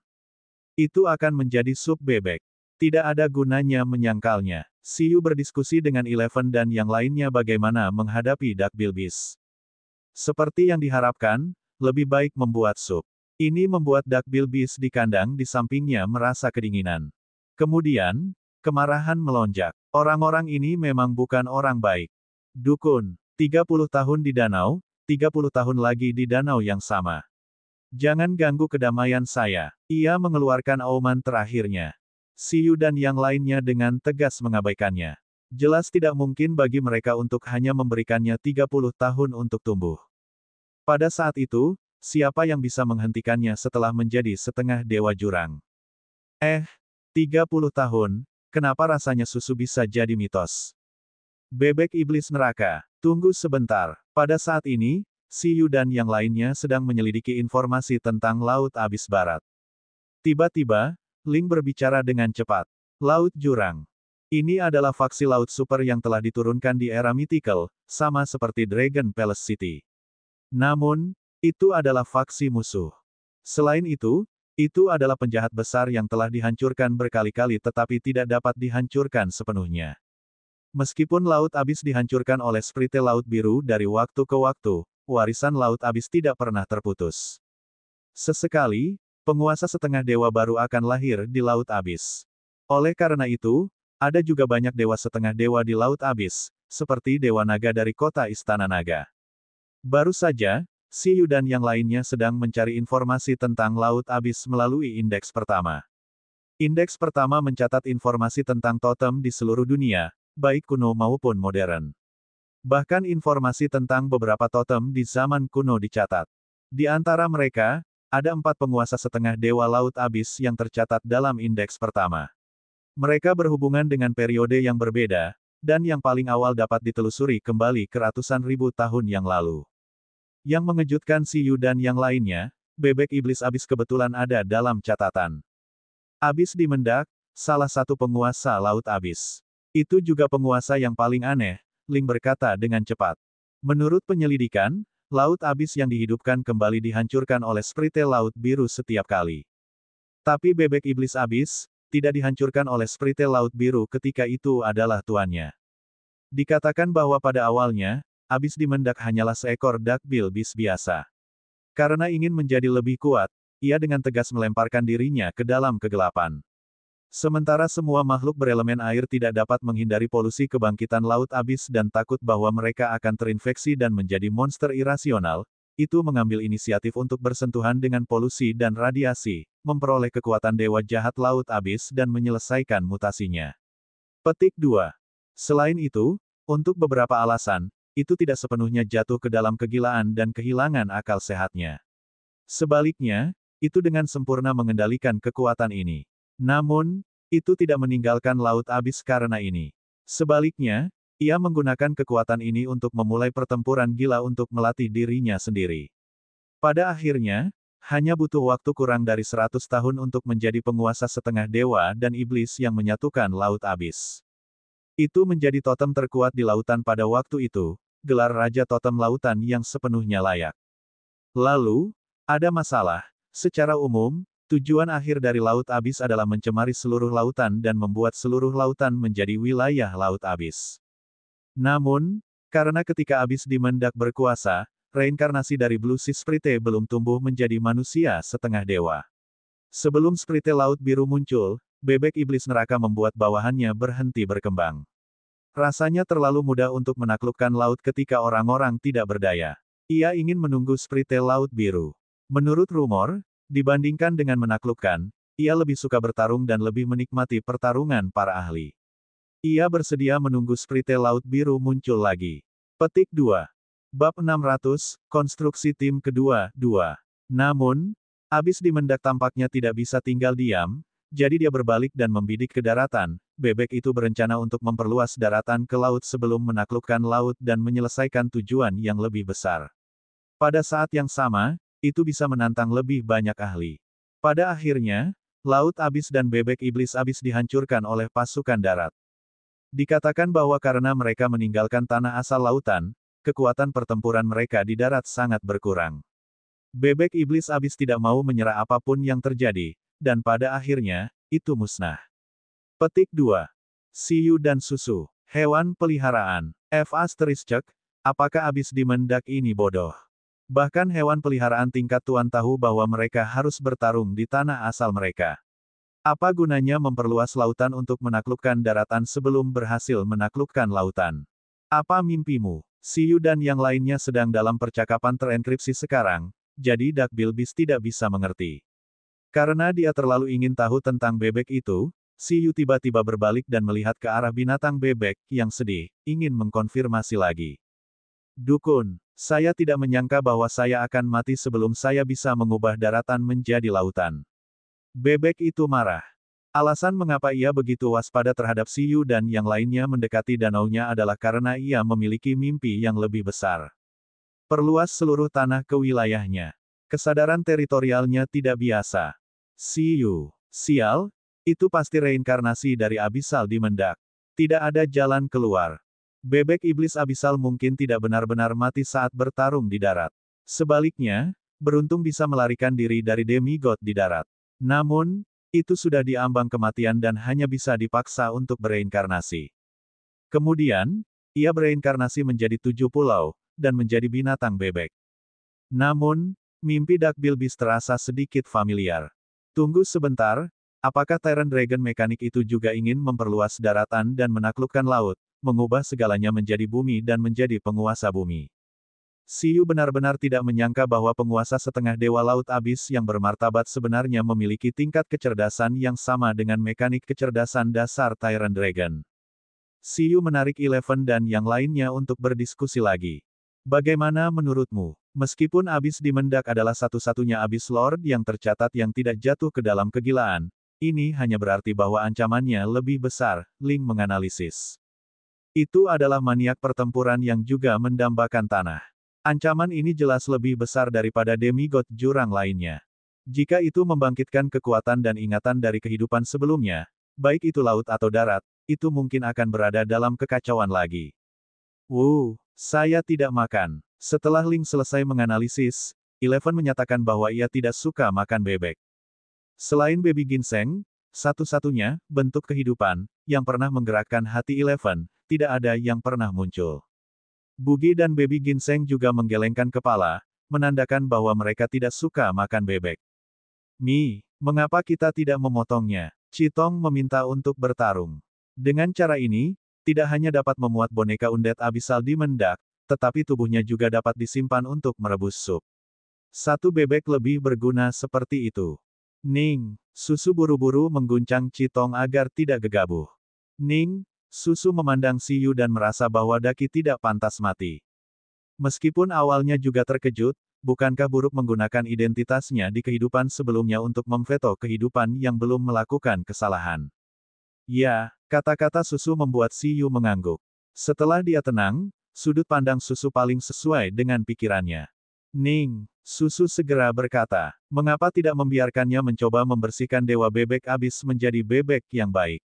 Itu akan menjadi sup bebek. Tidak ada gunanya menyangkalnya. Siyu berdiskusi dengan Eleven dan yang lainnya bagaimana menghadapi Dark Bilbis. Seperti yang diharapkan, lebih baik membuat sup. Ini membuat Dark Bilbis di kandang di sampingnya merasa kedinginan. Kemudian, kemarahan melonjak. Orang-orang ini memang bukan orang baik. Dukun, 30 tahun di danau, 30 tahun lagi di danau yang sama. Jangan ganggu kedamaian saya. Ia mengeluarkan auman terakhirnya. Siyu dan yang lainnya dengan tegas mengabaikannya. Jelas tidak mungkin bagi mereka untuk hanya memberikannya 30 tahun untuk tumbuh. Pada saat itu, siapa yang bisa menghentikannya setelah menjadi setengah dewa jurang? 30 tahun, kenapa rasanya susu bisa jadi mitos? Bebek iblis neraka, tunggu sebentar. Pada saat ini, Siyu dan yang lainnya sedang menyelidiki informasi tentang Laut Abis Barat. Tiba-tiba, Ling berbicara dengan cepat. Laut Jurang. Ini adalah faksi laut super yang telah diturunkan di era mythical, sama seperti Dragon Palace City. Namun, itu adalah faksi musuh. Selain itu adalah penjahat besar yang telah dihancurkan berkali-kali tetapi tidak dapat dihancurkan sepenuhnya. Meskipun Laut Abis dihancurkan oleh Sprite Laut Biru dari waktu ke waktu, warisan Laut Abis tidak pernah terputus. Sesekali, penguasa setengah dewa baru akan lahir di Laut Abis. Oleh karena itu, ada juga banyak dewa setengah dewa di Laut Abis, seperti Dewa Naga dari kota Istana Naga. Baru saja, Siyu dan yang lainnya sedang mencari informasi tentang Laut Abis melalui indeks pertama. Indeks pertama mencatat informasi tentang totem di seluruh dunia, baik kuno maupun modern. Bahkan informasi tentang beberapa totem di zaman kuno dicatat. Di antara mereka, ada 4 penguasa setengah dewa Laut Abis yang tercatat dalam indeks pertama. Mereka berhubungan dengan periode yang berbeda, dan yang paling awal dapat ditelusuri kembali ke ratusan ribu tahun yang lalu. Yang mengejutkan Siyu dan yang lainnya, bebek iblis abis kebetulan ada dalam catatan. Abis di Mendak, salah satu penguasa Laut Abis. Itu juga penguasa yang paling aneh, Ling berkata dengan cepat. Menurut penyelidikan, Laut Abis yang dihidupkan kembali dihancurkan oleh Sprite Laut Biru setiap kali. Tapi bebek iblis abis, tidak dihancurkan oleh Sprite Laut Biru ketika itu adalah tuannya. Dikatakan bahwa pada awalnya, Abis di Mendak hanyalah seekor Dark Bilbis biasa. Karena ingin menjadi lebih kuat, ia dengan tegas melemparkan dirinya ke dalam kegelapan. Sementara semua makhluk berelemen air tidak dapat menghindari polusi kebangkitan Laut Abis dan takut bahwa mereka akan terinfeksi dan menjadi monster irasional, itu mengambil inisiatif untuk bersentuhan dengan polusi dan radiasi, memperoleh kekuatan dewa jahat Laut Abis dan menyelesaikan mutasinya. Petik 2. Selain itu, untuk beberapa alasan, itu tidak sepenuhnya jatuh ke dalam kegilaan dan kehilangan akal sehatnya. Sebaliknya, itu dengan sempurna mengendalikan kekuatan ini. Namun, itu tidak meninggalkan Laut Abis karena ini. Sebaliknya, ia menggunakan kekuatan ini untuk memulai pertempuran gila untuk melatih dirinya sendiri. Pada akhirnya, hanya butuh waktu kurang dari 100 tahun untuk menjadi penguasa setengah dewa dan iblis yang menyatukan Laut Abis. Itu menjadi totem terkuat di lautan pada waktu itu, gelar Raja Totem Lautan yang sepenuhnya layak. Lalu, ada masalah. Secara umum, tujuan akhir dari Laut Abis adalah mencemari seluruh lautan dan membuat seluruh lautan menjadi wilayah Laut Abis. Namun, karena ketika Abis di Mendak berkuasa, reinkarnasi dari Blue Sea Sprite belum tumbuh menjadi manusia setengah dewa. Sebelum Sprite Laut Biru muncul, bebek iblis neraka membuat bawahannya berhenti berkembang. Rasanya terlalu mudah untuk menaklukkan laut ketika orang-orang tidak berdaya. Ia ingin menunggu Sprite Laut Biru. Menurut rumor, dibandingkan dengan menaklukkan, ia lebih suka bertarung dan lebih menikmati pertarungan para ahli. Ia bersedia menunggu Sprite Laut Biru muncul lagi. Petik 2. Bab 600, Konstruksi Tim Kedua, 2. Namun, Abis di Mendak tampaknya tidak bisa tinggal diam, jadi dia berbalik dan membidik ke daratan. Bebek itu berencana untuk memperluas daratan ke laut sebelum menaklukkan laut dan menyelesaikan tujuan yang lebih besar. Pada saat yang sama, itu bisa menantang lebih banyak ahli. Pada akhirnya, Laut Abis dan bebek iblis abis dihancurkan oleh pasukan darat. Dikatakan bahwa karena mereka meninggalkan tanah asal lautan, kekuatan pertempuran mereka di darat sangat berkurang. Bebek iblis abis tidak mau menyerah apapun yang terjadi, dan pada akhirnya, itu musnah. Petik 2. Siu dan susu. Hewan peliharaan. F***, apakah abis dimendak ini bodoh? Bahkan hewan peliharaan tingkat tuan tahu bahwa mereka harus bertarung di tanah asal mereka. Apa gunanya memperluas lautan untuk menaklukkan daratan sebelum berhasil menaklukkan lautan? Apa mimpimu? Siu dan yang lainnya sedang dalam percakapan terenkripsi sekarang, jadi Duckbill tidak bisa mengerti. Karena dia terlalu ingin tahu tentang bebek itu, Siu tiba-tiba berbalik dan melihat ke arah binatang bebek yang sedih, ingin mengkonfirmasi lagi. Dukun, saya tidak menyangka bahwa saya akan mati sebelum saya bisa mengubah daratan menjadi lautan. Bebek itu marah. Alasan mengapa ia begitu waspada terhadap Siu dan yang lainnya mendekati danaunya adalah karena ia memiliki mimpi yang lebih besar. Perluas seluruh tanah ke wilayahnya. Kesadaran teritorialnya tidak biasa. Siu, sial, itu pasti reinkarnasi dari Abyssal Dimendak. Tidak ada jalan keluar. Bebek iblis Abyssal mungkin tidak benar-benar mati saat bertarung di darat. Sebaliknya, beruntung bisa melarikan diri dari demigod di darat. Namun, itu sudah diambang kematian dan hanya bisa dipaksa untuk bereinkarnasi. Kemudian, ia bereinkarnasi menjadi 7 pulau, dan menjadi binatang bebek. Namun, mimpi Duckbill terasa sedikit familiar. Tunggu sebentar, apakah Tyrant Dragon mekanik itu juga ingin memperluas daratan dan menaklukkan laut, mengubah segalanya menjadi bumi dan menjadi penguasa bumi? Siu benar-benar tidak menyangka bahwa penguasa setengah dewa laut abis yang bermartabat sebenarnya memiliki tingkat kecerdasan yang sama dengan mekanik kecerdasan dasar Tyrant Dragon. Siu menarik Eleven dan yang lainnya untuk berdiskusi lagi. Bagaimana menurutmu? Meskipun abis Dimendak adalah satu-satunya abis lord yang tercatat yang tidak jatuh ke dalam kegilaan, ini hanya berarti bahwa ancamannya lebih besar, Ling menganalisis. Itu adalah maniak pertempuran yang juga mendambakan tanah. Ancaman ini jelas lebih besar daripada demigod jurang lainnya. Jika itu membangkitkan kekuatan dan ingatan dari kehidupan sebelumnya, baik itu laut atau darat, itu mungkin akan berada dalam kekacauan lagi. Saya tidak makan. Setelah Ling selesai menganalisis, Eleven menyatakan bahwa ia tidak suka makan bebek. Selain baby ginseng, satu-satunya bentuk kehidupan yang pernah menggerakkan hati Eleven, tidak ada yang pernah muncul. Bugi dan baby ginseng juga menggelengkan kepala, menandakan bahwa mereka tidak suka makan bebek. Mengapa kita tidak memotongnya? Chitong meminta untuk bertarung. Dengan cara ini, tidak hanya dapat memuat boneka undead Abyssal Dimendak, tetapi tubuhnya juga dapat disimpan untuk merebus sup. Satu bebek lebih berguna seperti itu. Ning, susu buru-buru mengguncang Chitong agar tidak gegabah. Ning, susu memandang Siu dan merasa bahwa Daki tidak pantas mati. Meskipun awalnya juga terkejut, bukankah buruk menggunakan identitasnya di kehidupan sebelumnya untuk memveto kehidupan yang belum melakukan kesalahan? Ya, kata-kata susu membuat Siu mengangguk. Setelah dia tenang, sudut pandang susu paling sesuai dengan pikirannya. Ning, susu segera berkata, mengapa tidak membiarkannya mencoba membersihkan Dewa Bebek Abis menjadi bebek yang baik?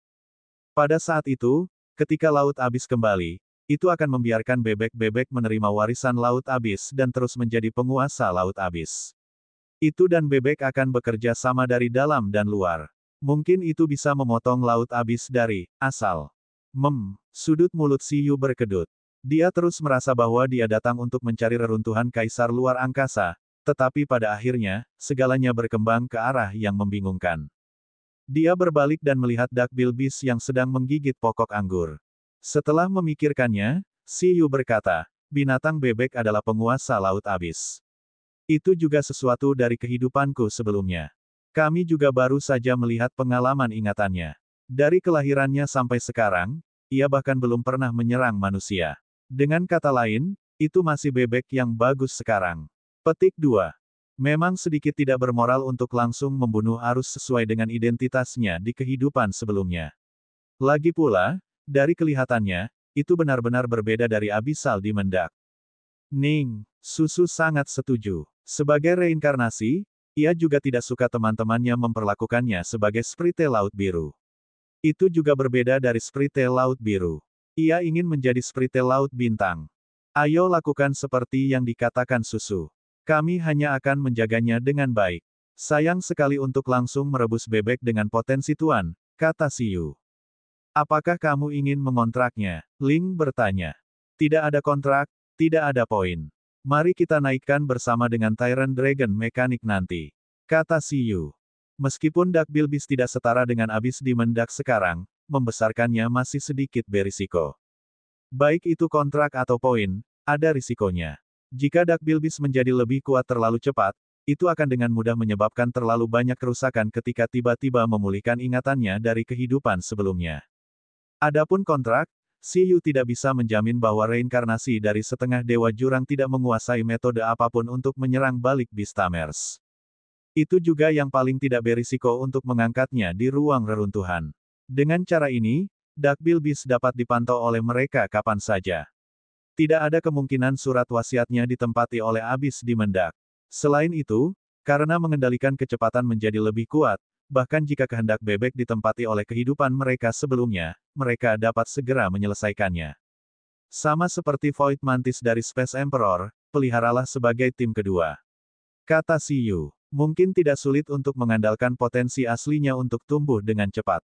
Pada saat itu, ketika Laut Abis kembali, itu akan membiarkan bebek-bebek menerima warisan Laut Abis dan terus menjadi penguasa Laut Abis. Itu dan bebek akan bekerja sama dari dalam dan luar. Mungkin itu bisa memotong Laut Abis dari asal. Sudut mulut Siu berkedut. Dia terus merasa bahwa dia datang untuk mencari reruntuhan kaisar luar angkasa, tetapi pada akhirnya, segalanya berkembang ke arah yang membingungkan. Dia berbalik dan melihat Duckbill yang sedang menggigit pokok anggur. Setelah memikirkannya, Siu berkata, binatang bebek adalah penguasa Laut Abis. Itu juga sesuatu dari kehidupanku sebelumnya. Kami juga baru saja melihat pengalaman ingatannya. Dari kelahirannya sampai sekarang, ia bahkan belum pernah menyerang manusia. Dengan kata lain, itu masih bebek yang bagus sekarang. Petik 2. Memang sedikit tidak bermoral untuk langsung membunuh arus sesuai dengan identitasnya di kehidupan sebelumnya. Lagi pula, dari kelihatannya, itu benar-benar berbeda dari Abyssal Dimendak. Ning, susu sangat setuju. Sebagai reinkarnasi, ia juga tidak suka teman-temannya memperlakukannya sebagai Sprite Laut Biru. Itu juga berbeda dari Sprite Laut Biru. Ia ingin menjadi Sprite Laut Bintang. Ayo lakukan seperti yang dikatakan susu. Kami hanya akan menjaganya dengan baik. Sayang sekali untuk langsung merebus bebek dengan potensi tuan, kata Siu. Apakah kamu ingin mengontraknya? Ling bertanya. Tidak ada kontrak, tidak ada poin. Mari kita naikkan bersama dengan Tyrant Dragon Mekanik nanti. Kata Si Yu. Meskipun Dark Bilbis tidak setara dengan Abyss Demon Dark sekarang, membesarkannya masih sedikit berisiko. Baik itu kontrak atau poin, ada risikonya. Jika Dark Bilbis menjadi lebih kuat terlalu cepat, itu akan dengan mudah menyebabkan terlalu banyak kerusakan ketika tiba-tiba memulihkan ingatannya dari kehidupan sebelumnya. Adapun kontrak, Si Yu tidak bisa menjamin bahwa reinkarnasi dari setengah dewa jurang tidak menguasai metode apapun untuk menyerang balik Beastamers. Itu juga yang paling tidak berisiko untuk mengangkatnya di ruang reruntuhan. Dengan cara ini, Dark Bilbis dapat dipantau oleh mereka kapan saja. Tidak ada kemungkinan surat wasiatnya ditempati oleh Abyss Demon Dark. Selain itu, karena mengendalikan kecepatan menjadi lebih kuat, bahkan jika kehendak bebek ditempati oleh kehidupan mereka sebelumnya, mereka dapat segera menyelesaikannya. Sama seperti Void Mantis dari Space Emperor, peliharalah sebagai tim kedua. Kata Si Yu. Mungkin tidak sulit untuk mengandalkan potensi aslinya untuk tumbuh dengan cepat.